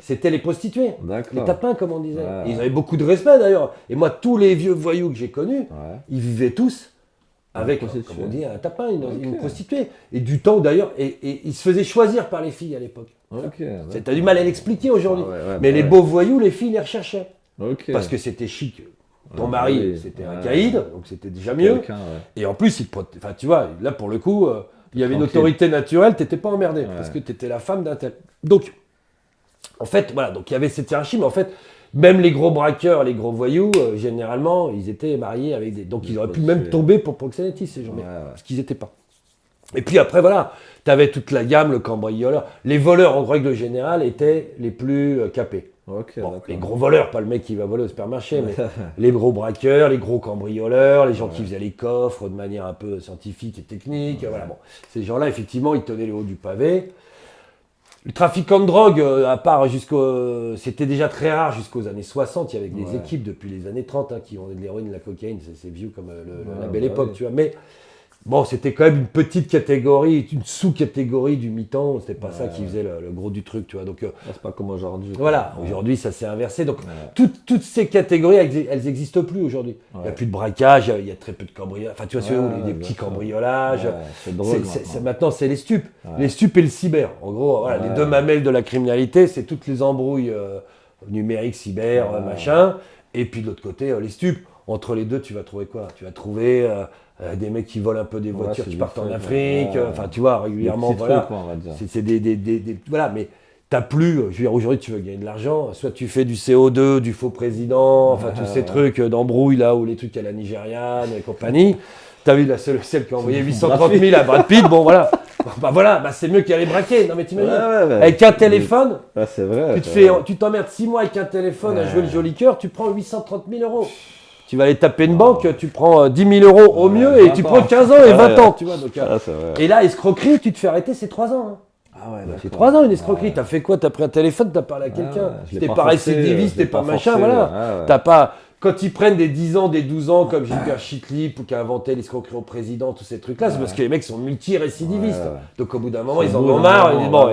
c'était les prostituées. Les tapins, comme on disait. Ils avaient beaucoup de respect d'ailleurs. Et moi, tous les vieux voyous que j'ai connus, ils vivaient tous avec, comme on dit, un tapin, une prostituée. Et du temps d'ailleurs, et ils se faisaient choisir par les filles à l'époque. T'as du mal à l'expliquer aujourd'hui. Mais les beaux voyous, les filles les recherchaient. Parce que c'était chic. Ton mari, c'était un caïd, donc c'était déjà mieux. Et en plus, tu vois, là pour le coup, il y avait une autorité naturelle, t'étais pas emmerdé, parce que t'étais la femme d'un tel. Donc, en fait, voilà, donc il y avait cette hiérarchie, mais en fait, même les gros braqueurs, les gros voyous, généralement, ils étaient mariés avec des... Donc ils auraient pu même tomber pour proxénétisme, ces gens, parce qu'ils n'étaient pas. Et puis après, voilà, tu avais toute la gamme, le cambrioleur. Les voleurs, en règle générale, étaient les plus capés. Les gros voleurs, pas le mec qui va voler au supermarché, mais les gros braqueurs, les gros cambrioleurs, les gens qui faisaient les coffres de manière un peu scientifique et technique. Voilà, bon. Ces gens-là, effectivement, ils tenaient le haut du pavé. Le trafiquant de drogue, à part c'était déjà très rare jusqu'aux années 60. Il y avait des équipes depuis les années 30 qui ont de l'héroïne, de la cocaïne. C'est vieux comme la belle époque, tu vois. Mais bon, c'était quand même une petite catégorie, une sous-catégorie du mi-temps. C'était pas ça qui faisait le gros du truc, tu vois. Donc, c'est pas comme aujourd'hui. voilà, aujourd'hui, ça s'est inversé. Donc, toutes ces catégories, elles n'existent plus aujourd'hui. Il n'y a plus de braquage, il y a très peu de cambriolage. Enfin, tu vois, des petits cambriolages. C'est drôle. Maintenant, c'est les stupes. Les stupes et le cyber. En gros, voilà, les deux mamelles de la criminalité, c'est toutes les embrouilles numériques, cyber, machin. Et puis de l'autre côté, les stupes. Entre les deux, tu vas trouver quoi? Tu vas trouver des mecs qui volent un peu des voitures, qui partent en Afrique. Enfin, tu vois, régulièrement, voilà. Trucs, on va dire. C'est voilà, mais t'as plus. Je veux dire, aujourd'hui, tu veux gagner de l'argent. Soit tu fais du CO2, du faux président, enfin, tous ces trucs d'embrouille, là, ou les trucs à la nigériane et compagnie. T'as vu celle qui a envoyé 830 000 à Brad Pitt, bon, voilà. C'est mieux qu'aller braquer. Non, mais t'imagines, avec un téléphone, c'est vrai, tu t'emmerdes 6 mois avec un téléphone à jouer le joli cœur, tu prends 830 000 euros. Tu vas aller taper une banque, tu prends 10 000 euros au mieux et tu prends 15 ans et 20 ans, tu vois. Donc, et là, escroquerie, tu te fais arrêter, c'est 3 ans. Hein. Ah ouais, c'est 3 ans une escroquerie. T'as fait quoi? T'as pris un téléphone, t'as parlé à quelqu'un. T'es pas récidiviste, t'es pas machin, voilà. T'as pas. Quand ils prennent des 10 ans, des 12 ans, comme Gilbert Chitlieb, qui a inventé l'escroquerie au président, tous ces trucs-là, c'est parce que les mecs sont multi-récidivistes. Donc au bout d'un moment, ils en ont marre. Ils disent, bon,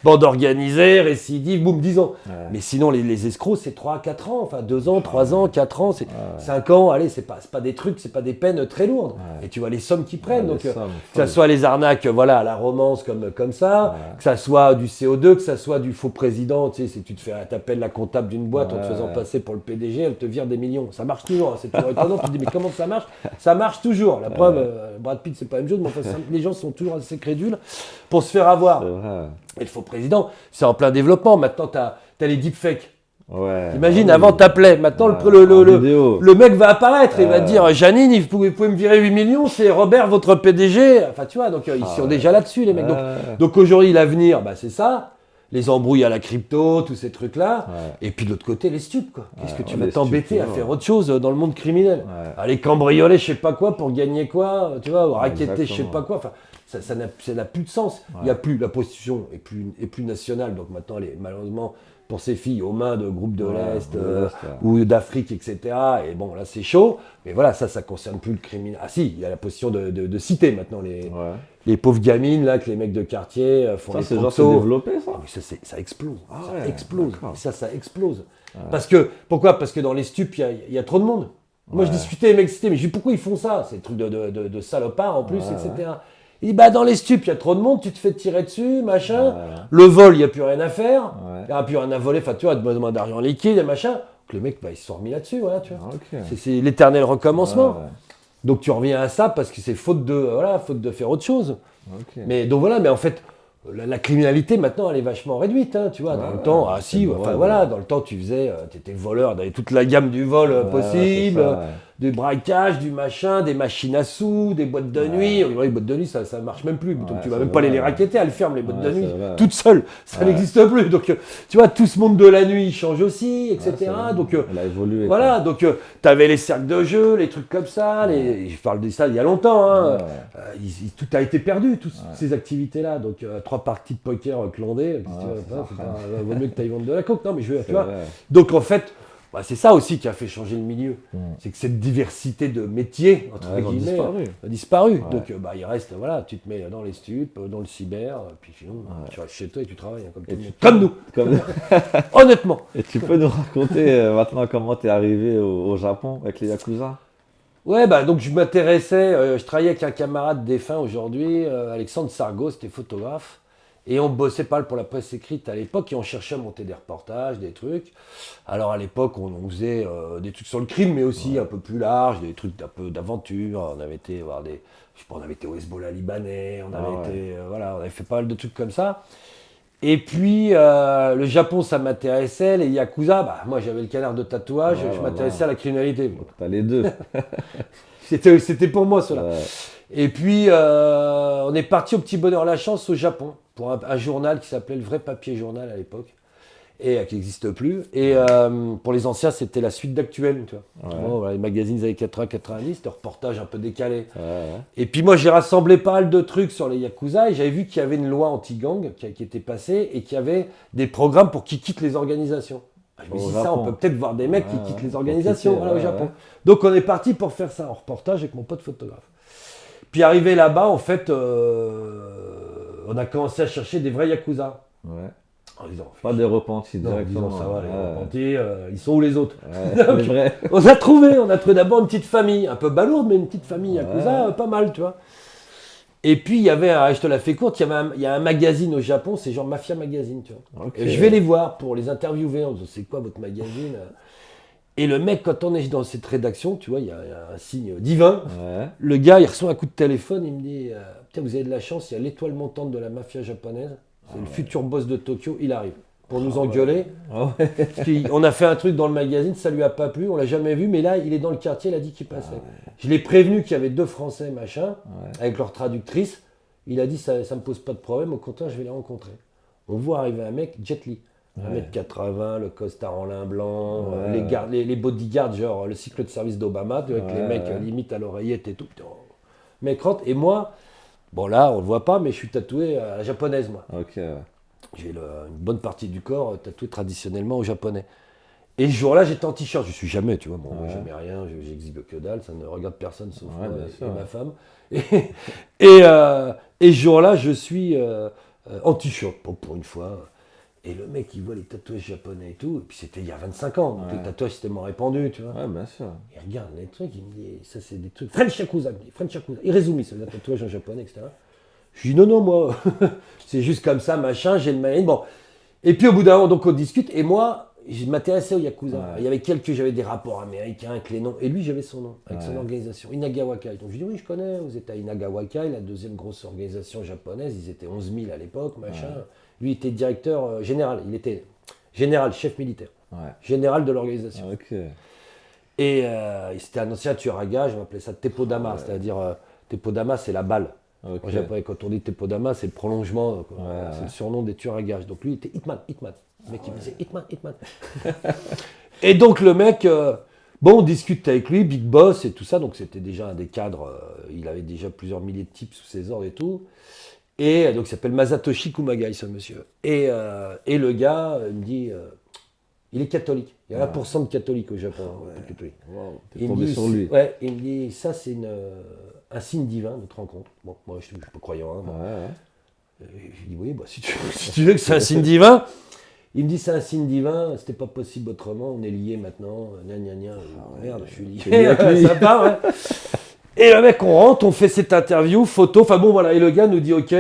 bande organisée, récidive, boum, 10 ans. Mais sinon, les escrocs, c'est 3 à 4 ans, enfin 2 ans, 3 ans, 4 ans, c'est 5 ans, allez, c'est pas des trucs, c'est pas des peines très lourdes. Et tu vois les sommes qu'ils prennent, donc que ça soit les arnaques, voilà, à la romance comme ça, que ça soit du CO2, que ça soit du faux président, tu sais, si t'appelles la comptable d'une boîte en te faisant passer pour le PDG, elle te vire des millions. Ça marche toujours, hein, c'est toujours étonnant, tu te dis, mais comment ça marche? Ça marche toujours. La preuve, Brad Pitt, c'est pas la même chose, mais enfin, les gens sont toujours assez crédules pour se faire avoir. Et le faux président, c'est en plein développement. Maintenant, tu as les deepfakes. Imagine, avant, t'appelais. Maintenant, le mec va apparaître et va te dire, Janine, vous pouvez me virer 8 millions, c'est Robert, votre PDG. Enfin, tu vois, donc ils sont déjà là-dessus, les mecs. Donc aujourd'hui, l'avenir, c'est ça. Les embrouilles à la crypto, tous ces trucs-là. Et puis de l'autre côté, les stupes, quoi. Qu'est-ce que tu vas t'embêter à faire autre chose dans le monde criminel? Aller cambrioler je sais pas quoi pour gagner quoi, tu vois, ou racketter je sais pas quoi. Enfin, ça n'a plus de sens. Il n'y a plus, la prostitution est plus nationale, donc maintenant elle est malheureusement pour ces filles aux mains de groupes de l'Est ou d'Afrique, etc. Et bon, là c'est chaud, mais voilà, ça concerne plus le criminel. Ah si, il y a la position de cité maintenant, les pauvres gamines là que les mecs de quartier font les photos. Ça, c'est développé, ça. Mais ça explose, ça explose. Ça explose. Pourquoi? Parce que dans les stupes, il y a trop de monde. Moi je discutais, les mecs cités, mais je dis pourquoi ils font ça? C'est des trucs de salopards en plus, etc. Il dit, donc les stupes, il y a trop de monde, tu te fais tirer dessus, machin. Le vol, il n'y a plus rien à faire. Il n'y a plus rien à voler, enfin, tu vois, besoin d'argent liquide et machin. Donc les mecs, ils se sont remis là-dessus, voilà, tu vois. C'est l'éternel recommencement. Donc tu reviens à ça parce que c'est faute de faire autre chose. Mais donc voilà, mais en fait, la criminalité maintenant, elle est vachement réduite, hein, tu vois. Dans le temps, dans le temps, tu étais voleur, dans toute la gamme du vol possible. Du braquage, du machin, des machines à sous, des boîtes de nuit. Les boîtes de nuit, ça marche même plus. Donc tu vas même pas les racketter, elles ferment les boîtes de nuit. Toutes seules, ça n'existe plus. Donc tu vois, tout ce monde de la nuit change aussi, etc. Donc elle a évolué. Voilà, donc tu avais les cercles de jeu, les trucs comme ça. Je parle de ça il y a longtemps. Hein. Tout a été perdu, toutes ces activités-là. Donc 3 parties de poker clandées. Vaut mieux que tu ailles vendre de la coke. Non, mais tu vois. Donc en fait, c'est ça aussi qui a fait changer le milieu. C'est que cette diversité de métiers, entre guillemets, a disparu. Donc il reste, voilà, tu te mets dans les stupes, dans le cyber, puis sinon, tu restes chez toi et tu travailles, hein, comme nous. Honnêtement. Et tu peux nous raconter maintenant comment tu es arrivé au Japon avec les Yakuza? Ouais, donc je m'intéressais, je travaillais avec un camarade défunt aujourd'hui, Alexandre Sargo, c'était photographe. Et on bossait pas pour la presse écrite à l'époque et on cherchait à monter des reportages, des trucs. Alors à l'époque, on faisait des trucs sur le crime, mais aussi un peu plus large, des trucs un peu d'aventure. On avait été voir on avait été au Hezbollah libanais, on avait fait pas mal de trucs comme ça. Et puis le Japon, ça m'intéressait, les Yakuza, moi j'avais le canard de tatouage, je m'intéressais à la criminalité. Donc t'as les deux. C'était pour moi cela. Et puis on est parti au Petit Bonheur la Chance au Japon pour un journal qui s'appelait Le Vrai Papier Journal à l'époque et qui n'existe plus. Et pour les anciens, c'était la suite d'Actuel, tu vois. Les magazines des années 80-90, des reportages un peu décalés. Et puis moi, j'ai rassemblé pas mal de trucs sur les Yakuza et j'avais vu qu'il y avait une loi anti-gang qui était passée et qu'il y avait des programmes pour qu'ils quittent les organisations. Je me suis dit, on peut peut-être voir des mecs qui quittent les organisations au Japon. Donc on est parti pour faire ça en reportage avec mon pote photographe. Puis arrivé là-bas, en fait, on a commencé à chercher des vrais Yakuza. Ouais. En disant, Pas des repentis non, en directement. disant, ça va, les Ouais. repentis, ils sont où les autres? Ouais, Donc, c'est vrai. on a trouvé d'abord une petite famille, un peu balourde, mais une petite famille Yakuza, pas mal, tu vois. Et puis, il y avait, je te la fais courte, il y a un magazine au Japon, c'est genre Mafia Magazine, tu vois. Ok. Et je vais les voir pour les interviewer, en disant, c'est quoi votre magazine? Et le mec, quand on est dans cette rédaction, tu vois, il y a un signe divin. Ouais. Le gars, il reçoit un coup de téléphone, il me dit, putain, vous avez de la chance, il y a l'étoile montante de la mafia japonaise, c'est le futur boss de Tokyo, il arrive. Pour nous engueuler. Ah ouais. On a fait un truc dans le magazine, ça lui a pas plu, on l'a jamais vu, mais là, il est dans le quartier, il a dit qu'il passait. Je l'ai prévenu qu'il y avait 2 Français, machin, avec leur traductrice. Il a dit, ça me pose pas de problème, au contraire, je vais les rencontrer. On voit arriver un mec, Jet Li. 1m80, le costard en lin blanc, les bodyguards, genre le cycle de service d'Obama, avec les mecs limite à l'oreillette et tout. Putain, mec rentre, et moi, bon là, on le voit pas, mais je suis tatoué à la japonaise, moi. Ok. Ouais. J'ai une bonne partie du corps tatoué traditionnellement au japonais. Et ce jour-là, j'étais en t-shirt. Je suis jamais, tu vois, bon, jamais rien, j'exhibe que dalle, ça ne regarde personne sauf moi et ma femme. Et ce jour-là, je suis en t-shirt, pour une fois. Et le mec, il voit les tatouages japonais et tout. Et puis c'était il y a 25 ans, donc les tatouages c'était moins répandu, tu vois. Ouais, bien sûr. Il regarde les trucs, il me dit, ça c'est des trucs. French Yakuza, il me dit, French Yakuza. Irezumi, ça veut dire tatouage en japonais, etc. Je dis non, moi, c'est juste comme ça, machin, j'ai le mail. Bon. Et puis au bout d'un moment, donc on discute, et moi, je m'intéressais au Yakuza. Il y avait j'avais des rapports américains avec les noms, et lui, j'avais son nom, avec son organisation, Inagawa Kai. Donc je dis oui, je connais, vous êtes à Inagawa Kai, la deuxième grosse organisation japonaise, ils étaient 11 000 à l'époque, machin. Lui, il était directeur général, il était général, chef militaire, général de l'organisation. Ok. Et c'était un ancien tueur à gages, on appelait ça Teppodama, c'est-à-dire Teppodama, c'est la balle. En japonais, quand on dit Teppodama, c'est le prolongement, c'est le surnom des tueurs à gages. Donc lui, il était Hitman. Le mec, il me disait Hitman. Et donc le mec, bon, on discute avec lui, Big Boss et tout ça, donc c'était déjà un des cadres, il avait déjà plusieurs milliers de types sous ses ordres et tout. Et donc il s'appelle Masatoshi Kumagai, ce monsieur. Et le gars, il me dit, il est catholique. Il y a 1% de catholiques au Japon. Wow, t'es Il me tombé dit, sur lui. ouais, il me dit, ça c'est un signe divin, notre rencontre. Bon, moi je suis pas croyant. Hein, bon. Je dis oui, bah, si tu veux que c'est un signe divin. Il me dit c'est un signe divin, c'était pas possible autrement, on est liés maintenant, gna. Merde, je suis lié. Sympa, ouais. Et le mec, on rentre, on fait cette interview, photo, enfin bon voilà, et le gars nous dit ok,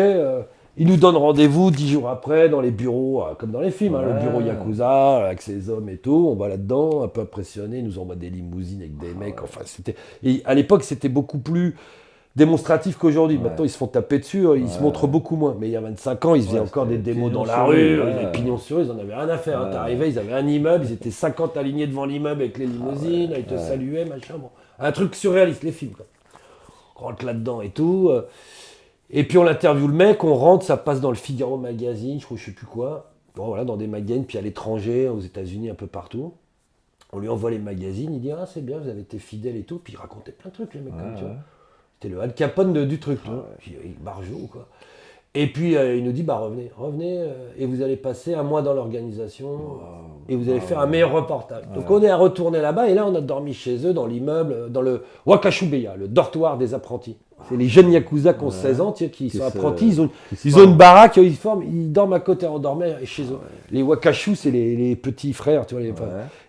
il nous donne rendez-vous 10 jours après dans les bureaux, comme dans les films, hein, le bureau Yakuza, avec ses hommes et tout, on va là-dedans, un peu impressionné, il nous envoie des limousines avec des mecs, enfin c'était... Et à l'époque c'était beaucoup plus démonstratif qu'aujourd'hui, maintenant ils se font taper dessus, ils se montrent beaucoup moins, mais il y a 25 ans, ils faisaient encore des démos dans la rue, ils avaient pignon sur eux, ils en avaient rien à faire, hein. T'arrivais, ils avaient un immeuble, ils étaient 50 alignés devant l'immeuble avec les limousines, ils te saluaient, machin, bon. Un truc surréaliste, les films quoi. On rentre là-dedans et tout. Et puis on l'interviewe le mec, on rentre, ça passe dans le Figaro Magazine, je sais plus quoi. Bon voilà, dans des magazines, puis à l'étranger, aux États-Unis, un peu partout. On lui envoie les magazines, il dit ah c'est bien, vous avez été fidèle et tout. Puis il racontait plein de trucs, les mecs comme tu vois. C'était le Al Capone du truc, tu vois. Puis Barjot quoi. Et puis il nous dit bah revenez, et vous allez passer un mois dans l'organisation et vous allez faire un meilleur reportage. Donc on est à retourner là-bas et là on a dormi chez eux dans l'immeuble, dans le Wakashubeya, le dortoir des apprentis. C'est les jeunes Yakuza qui ont 16 ans, qui sont apprentis, ils ont une baraque, ils dorment à côté, on dormait chez eux. Les Wakashu, c'est les petits frères, tu vois,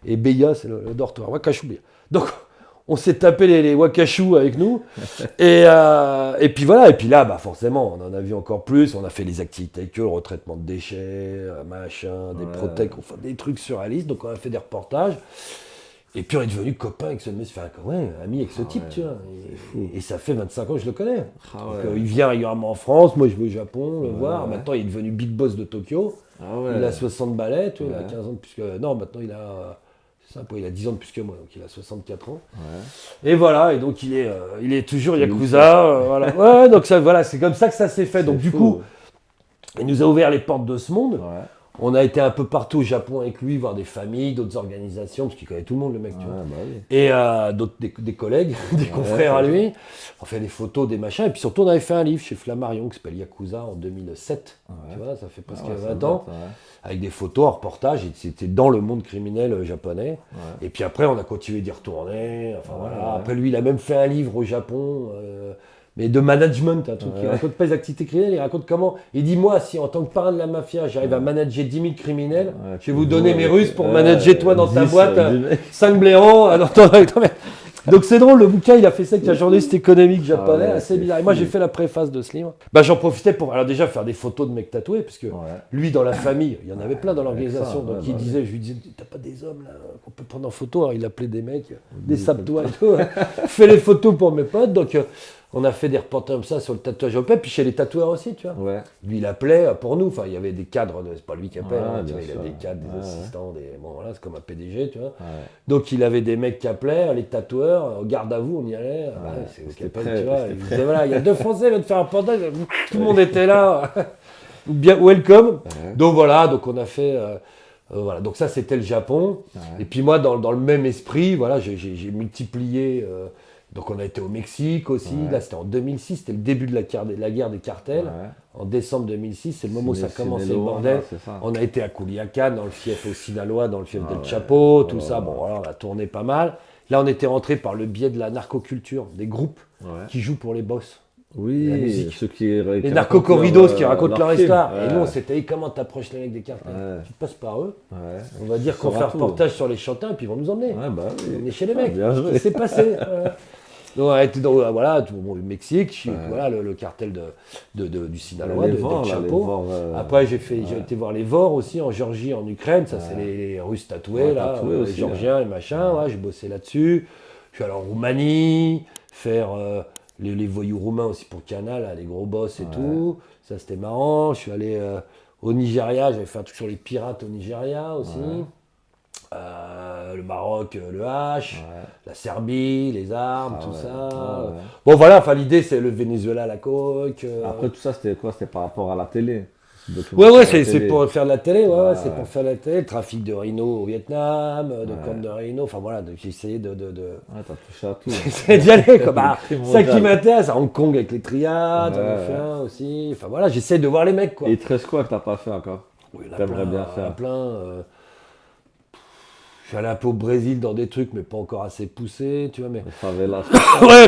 et Beya, c'est le dortoir, Wakashubeya. Donc on s'est tapé les Wakashu avec nous. Et puis voilà, et puis là, bah forcément, on en a vu encore plus. On a fait les activités avec eux, le retraitement de déchets, machin, des protèques, enfin des trucs surréalistes. Donc on a fait des reportages. Et puis on est devenu copains avec ce monsieur, ami avec ce type, tu vois. Et ça fait 25 ans que je le connais. Il vient régulièrement en France, moi je vais au Japon le voir. Maintenant il est devenu big boss de Tokyo. Il a 60 balais, tu vois, il a 15 ans de plus que... Non, maintenant il a... il a 10 ans de plus que moi, donc il a 64 ans. Et voilà, et donc il est toujours Yakuza. Voilà. Ouais, donc ça, voilà, c'est comme ça que ça s'est fait. Donc du coup, il nous a ouvert les portes de ce monde. On a été un peu partout au Japon avec lui, voir des familles, d'autres organisations, parce qu'il connaît tout le monde, le mec, tu vois. Bah oui. Et d'autres, des collègues, des confrères à lui. On fait des photos, des machins. Et puis surtout, on avait fait un livre chez Flammarion qui s'appelle Yakuza en 2007. Tu vois, ça fait presque 20 ans. Avec des photos, un reportage. Et c'était dans le monde criminel japonais. Et puis après, on a continué d'y retourner. Enfin, voilà. Après, lui, il a même fait un livre au Japon. mais de management, un truc. Il raconte pas les activités criminelles, il raconte comment. Il dit, moi, si en tant que parrain de la mafia, j'arrive à manager 10 000 criminels, je vais vous donner mes Russes pour manager toi dans ta boîte, 5 blaireaux. Donc c'est drôle, le bouquin, il a fait ça avec un journaliste économique japonais, assez bizarre. Et moi, j'ai fait la préface de ce livre. Bah, j'en profitais pour, alors déjà, faire des photos de mecs tatoués, parce que lui, dans la famille, il y en avait plein dans l'organisation. Donc il disait, je lui disais, t'as pas des hommes là qu'on peut prendre en photo? Alors il appelait des mecs, des sapetois et tout. Fais les photos pour mes potes. Donc on a fait des reportages comme ça sur le tatouage européen, puis chez les tatoueurs aussi, tu vois. Lui, il appelait pour nous. Enfin, il y avait des cadres, c'est pas lui qui appelle, il a des cadres, des assistants, bon voilà, c'est comme un PDG, tu vois. Donc il avait des mecs qui appelaient, les tatoueurs, garde à vous, on y allait. C'est ce qu'il appelle, tu vois. Il disait, voilà, il y a 2 Français qui viennent faire un reportage, tout le monde était là. Bien, welcome. Donc voilà, donc on a fait. Voilà, donc ça c'était le Japon. Et puis moi, dans le même esprit, voilà, j'ai multiplié. Donc on a été au Mexique aussi, là c'était en 2006, c'était le début de la guerre des cartels, en décembre 2006, c'est le moment où ça a commencé le bordel. On a été à Culiacán, dans le fief au Sinaloa, dans le fief del Chapo, tout ça, bon voilà, on a tourné pas mal. Là on était rentré par le biais de la narcoculture, des groupes qui jouent pour les boss. Oui, ceux qui les narco-corridos qui racontent leur histoire. Et nous on s'était dit, comment t'approches les mecs des cartels? Tu passes par eux, on va dire qu'on fait un reportage sur les chantins et puis ils vont nous emmener. On est chez les mecs, c'est passé. Donc, on a été voilà, le Mexique, voilà, le cartel du Sinaloa, del Chapo. Après, j'ai été voir les Vors aussi, en Géorgie, en Ukraine. Ça, c'est les Russes tatoués, là, les Géorgiens, les machins. J'ai bossé là-dessus. Je suis allé en Roumanie, faire les voyous roumains aussi pour Canal, là, les gros boss et tout. Ça, c'était marrant. Je suis allé au Nigeria, j'avais fait un truc sur les pirates au Nigeria aussi. Le Maroc, le H, la Serbie, les armes, tout ça. Bon voilà, enfin l'idée c'est le Venezuela, la coke. Après tout ça c'était quoi? C'était par rapport à la télé? C'est pour faire de la télé, c'est pour faire de la télé, le trafic de rhino au Vietnam, de cornes de rhino, enfin voilà, j'ai essayé de... t'as touché à tout. J'ai essayé d'y aller, comme ça qui m'intéresse, à Hong Kong avec les triades, j'en ai fait un aussi, enfin voilà, j'essaie de voir les mecs quoi. Et il te reste quoi que t'as pas fait encore? T'aimerais bien faire plein. Je suis allé un peu au Brésil dans des trucs, mais pas encore assez poussés, tu vois. Mais... Favelas.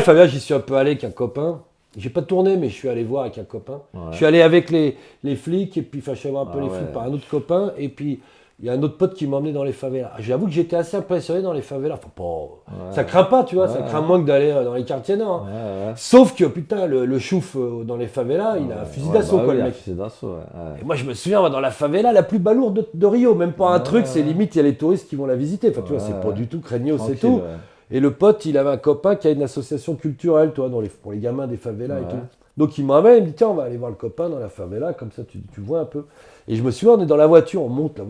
Favelas, j'y suis un peu allé avec un copain. J'ai pas tourné, mais je suis allé voir avec un copain. Je suis allé avec les flics, et puis je suis allé voir un peu les flics par un autre copain, et puis il y a un autre pote qui m'a emmené dans les favelas. J'avoue que j'étais assez impressionné dans les favelas. Enfin, ça craint pas, tu vois, ça craint moins que d'aller dans les quartiers nord. Sauf que, putain, le chouf dans les favelas, il a un fusil d'assaut, quoi, le mec. Et moi, je me souviens, dans la favela la plus balourde de Rio, même pas un truc, c'est limite, il y a les touristes qui vont la visiter. Enfin, tu vois, c'est pas du tout craignos, c'est tout. Et le pote, il avait un copain qui a une association culturelle, toi, pour les gamins des favelas et tout. Donc il m'amène, il me dit tiens, on va aller voir le copain dans la favela, comme ça tu vois un peu. Et je me souviens, on est dans la voiture, on monte là,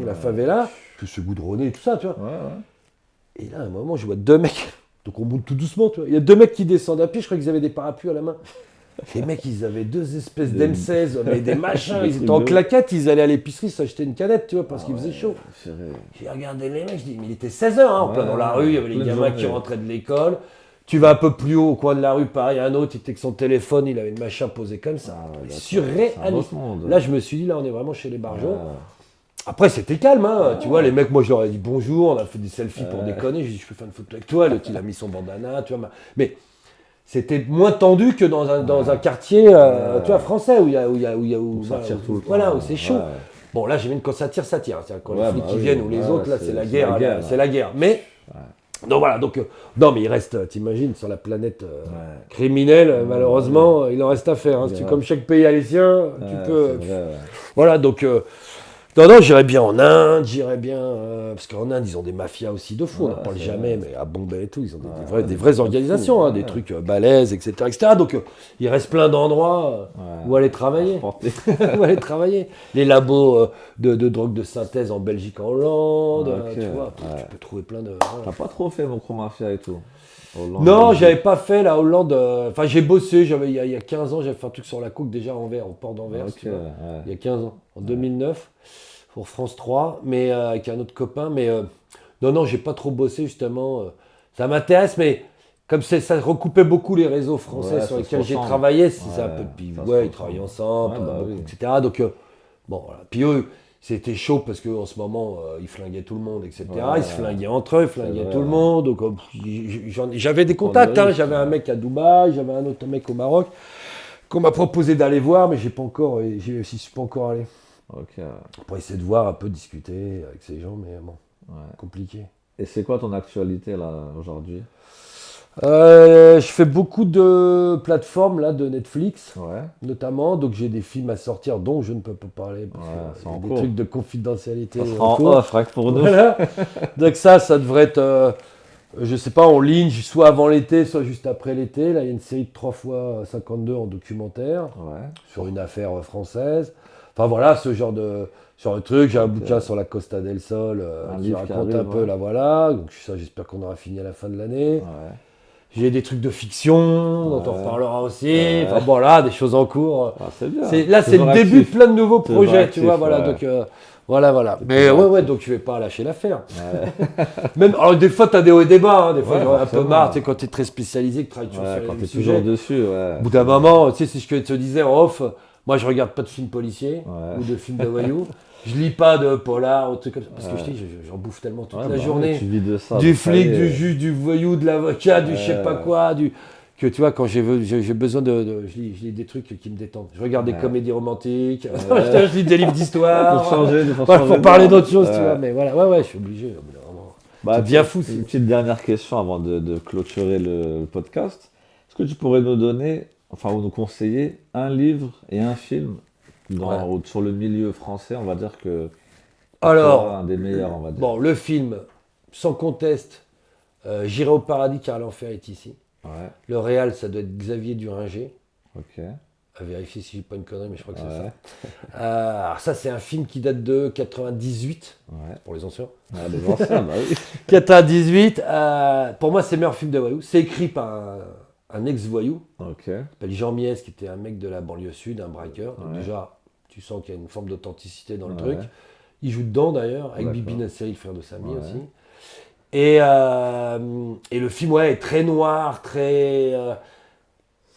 la favela, tout se goudronner et tout ça, tu vois. Et là, à un moment, je vois 2 mecs, donc on monte tout doucement, tu vois. Il y a 2 mecs qui descendent à pied, je crois qu'ils avaient des parapluies à la main. Les mecs, ils avaient 2 espèces d'M16, mais des machins, ils étaient en claquettes, ils allaient à l'épicerie s'acheter une canette, tu vois, parce qu'il faisait chaud. J'ai regardé les mecs, je dis, mais il était 16h, en plein dans la rue, il y avait les gamins qui rentraient de l'école. Tu vas un peu plus haut au coin de la rue, pareil, un autre, il était avec son téléphone, il avait une machin posé comme ça. Surréaliste. Là, je me suis dit, là, on est vraiment chez les barjots. Après, c'était calme, hein. Tu vois, les mecs, moi, je leur ai dit bonjour, on a fait des selfies pour déconner. J'ai dit, je peux faire une photo avec toi. L'autre, il a mis son bandana, tu vois. Mais c'était moins tendu que dans un quartier, tu vois, français, où ça tire tout le temps. Voilà, où c'est chaud. Bon, là, j'ai mis quand ça tire, ça tire. C'est-à-dire, quand les flics qui viennent ou les autres, là, c'est la guerre. C'est la guerre. Mais. Donc voilà, non mais il reste, t'imagines, sur la planète criminelle, malheureusement, il en reste à faire. Hein. Si comme chaque pays a les siens, tu peux... Voilà, donc... Non, j'irais bien en Inde, parce qu'en Inde, ils ont des mafias aussi de fou, on n'en parle jamais, mais à Bombay et tout, ils ont des vraies organisations, des trucs balèzes, etc. Donc, il reste plein d'endroits où aller travailler. Où aller travailler. Les labos de drogue de synthèse en Belgique, en Hollande, tu vois, tu peux trouver plein de... T'as pas trop fait Micromafia et tout? Hollande, non, j'avais pas fait la Hollande. Enfin, j'ai bossé, il y a 15 ans, j'avais fait un truc sur la coke déjà à Anvers, au port d'Anvers, il y a 15 ans, en 2009. Pour France 3, mais avec un autre copain. Mais non, j'ai pas trop bossé justement. Ça m'intéresse, mais comme ça recoupait beaucoup les réseaux français sur lesquels j'ai travaillé, c'est un peu. Puis ils travaillaient ensemble, etc. Donc bon, voilà. Puis eux, c'était chaud parce qu'en ce moment, ils flinguaient tout le monde, etc. Ouais, Ils se flinguaient entre eux, ils flinguaient vrai, tout le monde. Donc, j'avais des contacts, de risque, j'avais un mec à Dubaï, j'avais un autre mec au Maroc qu'on m'a proposé d'aller voir, mais j'y suis pas encore allé. Ok. Pour essayer de voir un peu, discuter avec ces gens, mais bon, Ouais. compliqué. Et c'est quoi ton actualité là aujourd'hui? Je fais beaucoup de plateformes là, de Netflix, Ouais. notamment. Donc j'ai des films à sortir dont je ne peux pas parler parce Ouais, qu'il c'est y a en des cours. trucs de confidentialité. Ça sera en en cours. off, rien que pour nous. Voilà. Donc ça devrait être, je sais pas, en ligne, soit avant l'été, soit juste après l'été. Là, il y a une série de 3 fois 52 en documentaire Ouais. sur une affaire française. Enfin voilà, ce genre de truc. J'ai un bouquin sur la Costa del Sol Un qui livre qui raconte arrive, un peu, ouais. là voilà. Donc ça, j'espère qu'on aura fini à la fin de l'année. Ouais. J'ai des trucs de fiction dont on Ouais. reparlera aussi. Ouais. Enfin voilà, des choses en cours. Ah, c'est bien. Là, c'est Toujours le début de actif. plein de nouveaux Toujours projets, actif, tu vois. Voilà, ouais. donc voilà. C'est Mais toujours ouais, actif. donc je vais pas lâcher l'affaire. Ouais. Même, alors des fois, t'as des hauts et des bas. Hein. Des fois, Ouais, j'en ai un peu forcément. marre. Tu sais, quand t'es très spécialisé, que tu travailles toujours Ouais, sur les quand mêmes t'es sujets. toujours dessus, ouais. Au bout d'un moment, tu sais, c'est ce que je te disais en off. Moi, je regarde pas de films policiers Ouais. ou de films de voyous. Je lis pas de polar ou de trucs comme ça. Parce que Ouais. je te dis, j'en bouffe tellement toute Ouais, la bah ouais, journée. tu vis de ça. Du donc ça flic, y est. du juge, du voyou, de l'avocat, du je sais pas Ouais. quoi, que tu vois, quand j'ai besoin je lis des trucs qui me détendent. Je regarde des Ouais. comédies romantiques, Ouais. je lis des livres d'histoire. Pour changer, pour Voilà, changer pour parler d'air. d'autres choses, tu Ouais. vois. Mais voilà, ouais, je suis obligé. Au bout d'un moment. Bah, C'est bien tu- fou, Une petite dernière question avant de clôturer le podcast. Est-ce que tu pourrais nous donner, enfin, ou nous conseiller un livre et un film sur le milieu français, on va dire que pour Alors, toi, un des meilleurs, on va dire. bon, le film, sans conteste, J'irai au paradis car l'enfer est ici. Ouais, Le réal, ça doit être Xavier Duringer. ok. À vérifier si j'ai pas une connerie, mais je crois que c'est Ouais, ça. Alors ça, c'est un film qui date de 98, ouais. pour les anciens. Ouais, les anciens, bah oui. 98, pour moi, c'est le meilleur film de voyou. C'est écrit par un ex-voyou, Ok. qui s'appelle Jean Mies, qui était un mec de la banlieue sud, un braqueur. Donc Ouais. déjà, tu sens qu'il y a une forme d'authenticité dans le Ouais. truc. Il joue dedans d'ailleurs, avec D'accord. Bibi Nasseri, le frère de Samy Ouais. aussi. Et le film, ouais, est très noir, très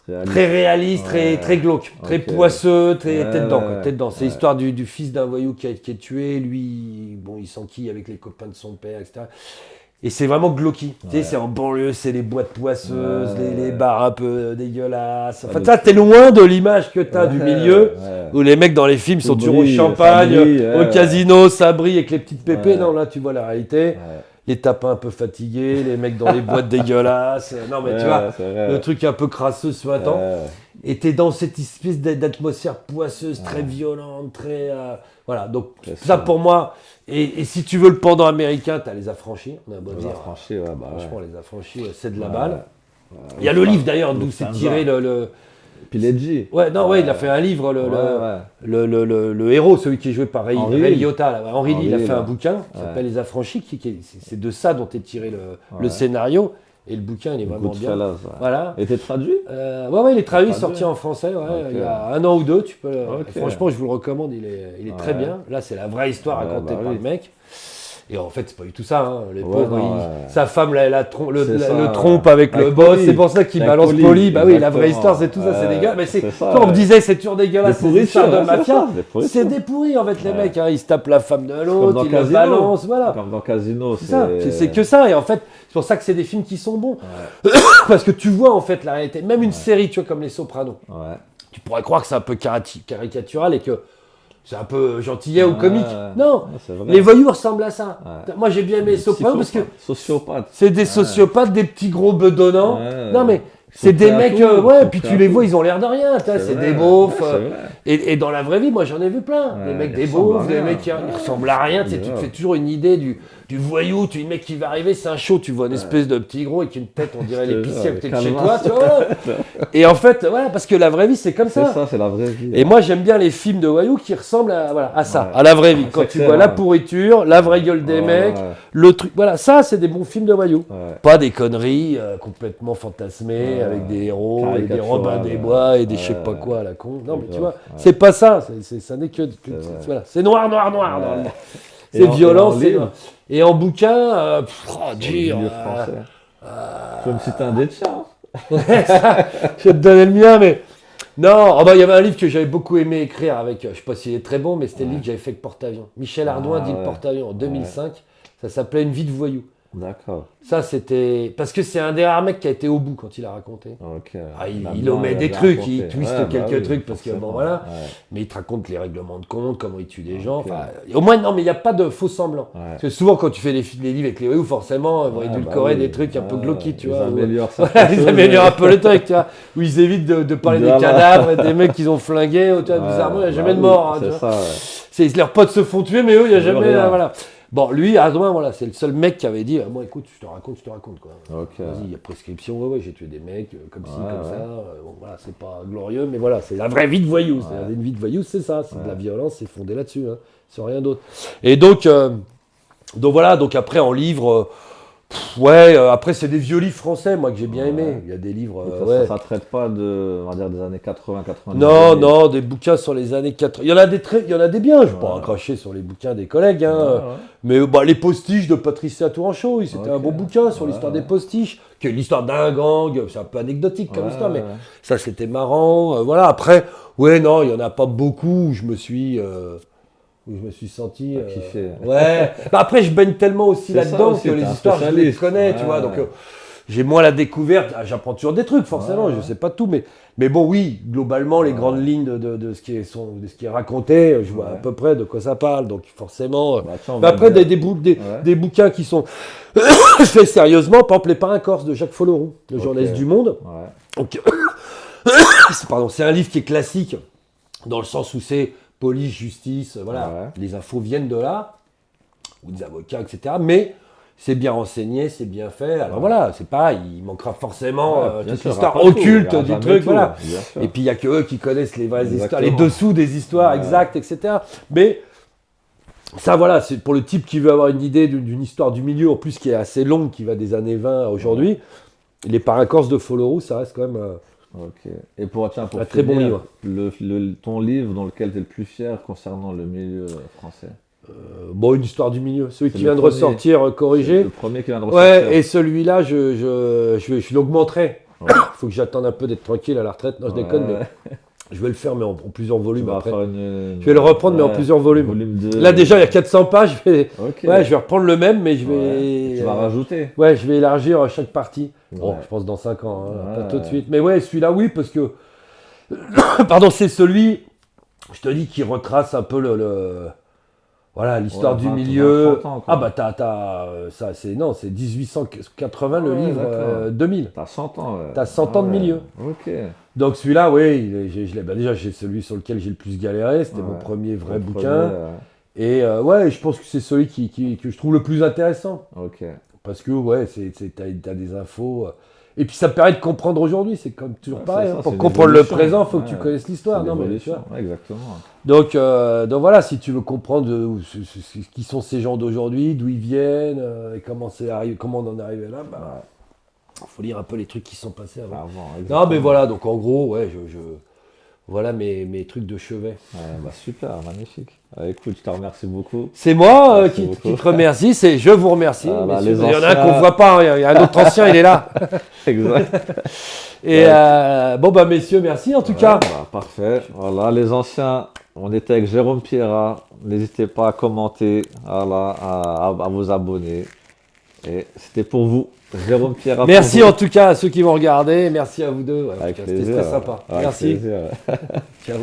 réaliste, Ouais. très glauque, très Ok. poisseux, t'es Ouais, dedans, quoi, ouais, t'es dedans. C'est ouais. l'histoire du fils d'un voyou qui est tué, lui, bon, il s'enquille avec les copains de son père, etc. Et c'est vraiment glauqui. Tu sais, Ouais. c'est en banlieue, c'est les boîtes poisseuses, Ouais. les bars un peu dégueulasses. Enfin, le- ça, t'es loin de l'image que t'as du Ouais, milieu, ouais. où les mecs dans les films sont Tout toujours au brille, ça champagne, brille, ouais, au casino, ça brille avec les petites pépées. Ouais. Non, là, tu vois la réalité. Ouais. Les tapins un peu fatigués, les mecs dans les boîtes dégueulasses. Non, mais tu Ouais, vois, c'est vrai. le truc un peu crasseux ce matin. Ouais. Et t'es dans cette espèce d'atmosphère poisseuse, très Ouais. violente, très... voilà, donc C'est ça ça. pour moi. Et si tu veux le pendant américain, t'as Les Affranchis. On a beau Les dire, affranchis, ouais, bah franchement, ouais. Les Affranchis, c'est de la Ouais. balle. Ouais. Il y a le livre d'ailleurs d'où le c'est Sansa. tiré le... Pileggi. Ouais, non, ouais, il a fait un livre, le héros, celui qui est joué par Ray Henry Ray Hill. Liotta, là. Henry Hill, il a Henry fait Hill, un bouquin qui ouais. s'appelle Les Affranchis, c'est de ça dont est tiré le Ouais. scénario. Et le bouquin, il est vraiment bien. Goodfellas, ouais. Voilà. Et t'es traduit? Ouais, il est traduit, Traduit. sorti en français, ouais, Ok. il y a 1 an ou 2, tu peux. Ok. Franchement, je vous le recommande, il est très Ouais. bien. Là, c'est la vraie histoire Ouais, racontée bah par oui. le mec. Et en fait, c'est pas du tout ça, hein. Les Ouais, pauvres, non, sa femme, là, le C'est ça, trompe avec le avec boss, Polly. c'est pour ça qu'il Avec balance Polly, Polly. Bah oui, la vraie exactement. histoire, c'est tout ça, c'est Ouais, dégueulasse. Mais c'est, c'est ça, quand on me ouais. disait, c'est toujours dégueulasse, Des ces histoires de pourritures, ouais, c'est mafia. ça, des pourritures. C'est des pourris, en fait, les Ouais. mecs, hein. Ils se tapent la femme de Comme l'autre, dans ils le Casino. balancent, voilà. Comme dans Casino, C'est ça, c'est que ça. Et en fait, c'est pour ça que c'est des films qui sont bons. Ouais. Parce que tu vois, en fait, la réalité. Même une série, tu vois, comme Les Sopranos. Ouais. Tu pourrais croire que c'est un peu caricatural et que c'est un peu gentillet ou Ouais, comique. ouais. Non, Ouais, c'est vrai. les voyous ressemblent à ça. Ouais. Moi, j'ai bien aimé Les Sopranos parce que Sociopathe. c'est des sociopathes, des petits gros bedonnants. Ouais. Non, mais Ils sont c'est des prêts à mecs, tout, ouais, ils sont puis prêts tu à les tout. vois, ils ont l'air de rien. C'est C'est des vrai. beaufs. Ouais, c'est vrai. Et dans la vraie vie, moi, j'en ai vu plein. Ouais, Des mecs, ils des ressemblent à beaufs, des rien. mecs qui Ouais. ressemblent à rien. Tu sais, tu te Ouais. fais toujours une idée du voyou, le mec qui va arriver, c'est un show. Tu vois une espèce de petit gros avec une tête, on dirait Je te l'épicier jure, à côté de chez calme. toi. Tu vois. Et en fait, voilà, parce que la vraie vie, c'est comme C'est ça. ça, c'est la vraie vie. Et moi, j'aime bien les films de voyous qui ressemblent à ça, Ouais. à la vraie vie. C'est Quand tu excellent. vois la pourriture, la vraie gueule des Ouais, mecs, ouais. le truc. Voilà, ça, c'est des bons films de voyous. Ouais. Pas des conneries complètement fantasmées Ouais. avec des héros et des Caricatural, Robins des Bois et des ouais. je sais pas quoi à la con. Non, mais tu grave, vois, ouais. c'est pas ça. Ça n'est que. vrai. Voilà. C'est noir, noir, noir. Ouais. normalement. Et C'est en- violent, et en c'est livre noir. Et en bouquin, Sur le dur. milieu français. Tu peux me citer un des tiens? Je vais te donner le mien, mais Non, il y avait un livre que j'avais beaucoup aimé écrire avec, je sais pas s'il est très bon, mais c'était le livre que j'avais fait avec Porte-Avions. Michel Ardouin dit le Porte-Avions en 2005. Ça s'appelait Une vie de voyou. D'accord. Ça, c'était. Parce que c'est un des rares mecs qui a été au bout quand il a raconté. Ok. Il omet des trucs, il twiste Ouais, quelques oui, trucs parce que bon voilà. Ouais. Mais il te raconte les règlements de compte, comment il tue des gens. Enfin, au moins, non, mais il n'y a pas de faux semblant. Ouais. Parce que souvent, quand tu fais des livres avec les voyous, forcément, ils vont édulcorer oui. des trucs un peu glauques, tu vois. Ils améliorent ça. Ils améliorent un peu le truc, tu vois. Où ils évitent de parler des cadavres et des mecs qu'ils ont flingués. Tu vois, bizarrement, il n'y a jamais de mort. Hein, c'est ça, leurs potes se font tuer, mais eux, il n'y a jamais. Voilà. Bon, lui, Ardouin, voilà, c'est le seul mec qui avait dit moi, écoute, je te raconte, quoi. Ok. Vas-y, il y a prescription, j'ai tué des mecs, comme ci, comme ça. Bon, voilà, c'est pas glorieux, mais voilà, c'est la vraie vie de voyou. C'est une vie de voyou, c'est ça, c'est de la violence, c'est fondé là-dessus, hein, sur rien d'autre. Et donc voilà, donc après, en livre. Après c'est des vieux livres français, moi que j'ai bien aimé. Il y a des livres. Ça traite pas on va dire des années 80, 90. Non, des bouquins sur les années 80. Il y en a des biens, je ne vais pas cracher sur les bouquins des collègues. Hein. Mais les postiches de Patricia Tourangeau, c'était un bon bouquin sur l'histoire des postiches, qui est l'histoire d'un gang, c'est un peu anecdotique comme histoire, mais ça c'était marrant. Voilà, après, non, il n'y en a pas beaucoup où je me suis senti kiffé. Après je baigne tellement aussi là-dedans que les histoires je les connais, tu vois, donc j'ai moins la découverte. J'apprends toujours des trucs forcément, je sais pas tout, mais bon, oui, globalement les grandes lignes de ce qui est raconté, je vois à peu près de quoi ça parle, donc forcément après des bouquins qui sont faits sérieusement, par exemple Les Parrains Corses de Jacques Folloroux, le journaliste du Monde. Donc, c'est un livre qui est classique dans le sens où c'est police, justice, voilà, les infos viennent de là, ou des avocats, etc. Mais c'est bien renseigné, c'est bien fait. Alors voilà, c'est pareil, il manquera forcément toute l'histoire occulte du truc, voilà. Et puis il n'y a que eux qui connaissent les vraies histoires, les dessous des histoires exactes, etc. Mais ça, voilà, c'est pour le type qui veut avoir une idée d'une histoire du milieu, en plus qui est assez longue, qui va des années 20 à aujourd'hui. Les Parrains Corses de Folloroux, ça reste quand même... Ok. Et pour un très bon livre. Ton livre dans lequel tu es le plus fier concernant le milieu français. Une histoire du milieu. Celui qui vient de ressortir corrigé. Le premier qui vient de ressortir. Et celui-là, je l'augmenterai. Il faut que j'attende un peu d'être tranquille à la retraite. Non, je déconne, mais je vais le faire, mais en plusieurs volumes après. Je vais le reprendre, mais en plusieurs volumes. Là, déjà, il y a 400 pages. Je vais reprendre le même, mais je vais... Tu vas rajouter. Je vais élargir chaque partie. Bon, je pense dans 5 ans, pas tout de suite. Mais celui-là, oui, parce que... Pardon, c'est celui, je te dis, qui retrace un peu voilà, l'histoire du milieu. 30 ans, c'est 1880 le livre 2000. T'as 100 ans. T'as 100 ans de milieu. Ok. Donc celui-là, déjà c'est celui sur lequel j'ai le plus galéré. C'était mon premier vrai bouquin. Et je pense que c'est celui que je trouve le plus intéressant. Ok. Parce que t'as des infos. Et puis ça permet de comprendre aujourd'hui, c'est comme toujours pareil. Pour comprendre le présent, il faut que tu connaisses l'histoire. Non, mais tu vois. Exactement. Donc voilà, si tu veux comprendre qui sont ces gens d'aujourd'hui, d'où ils viennent, et comment on en est arrivé là, faut lire un peu les trucs qui sont passés avant. Non, mais voilà, donc en gros, voilà mes trucs de chevet. Super, magnifique. Écoute, je te remercie beaucoup. C'est moi qui te remercie, je vous remercie. Il y en a un qu'on ne voit pas, il y a un autre ancien, il est là. Exact. Et messieurs, merci en tout cas. Parfait. Voilà, les anciens, on était avec Jérôme Pierrat. N'hésitez pas à commenter, à vous abonner. Et c'était pour vous, Jérôme Pierrat. Merci en tout cas à ceux qui vont regarder. Merci à vous deux. Avec plaisir. C'était très sympa. Merci. Ciao.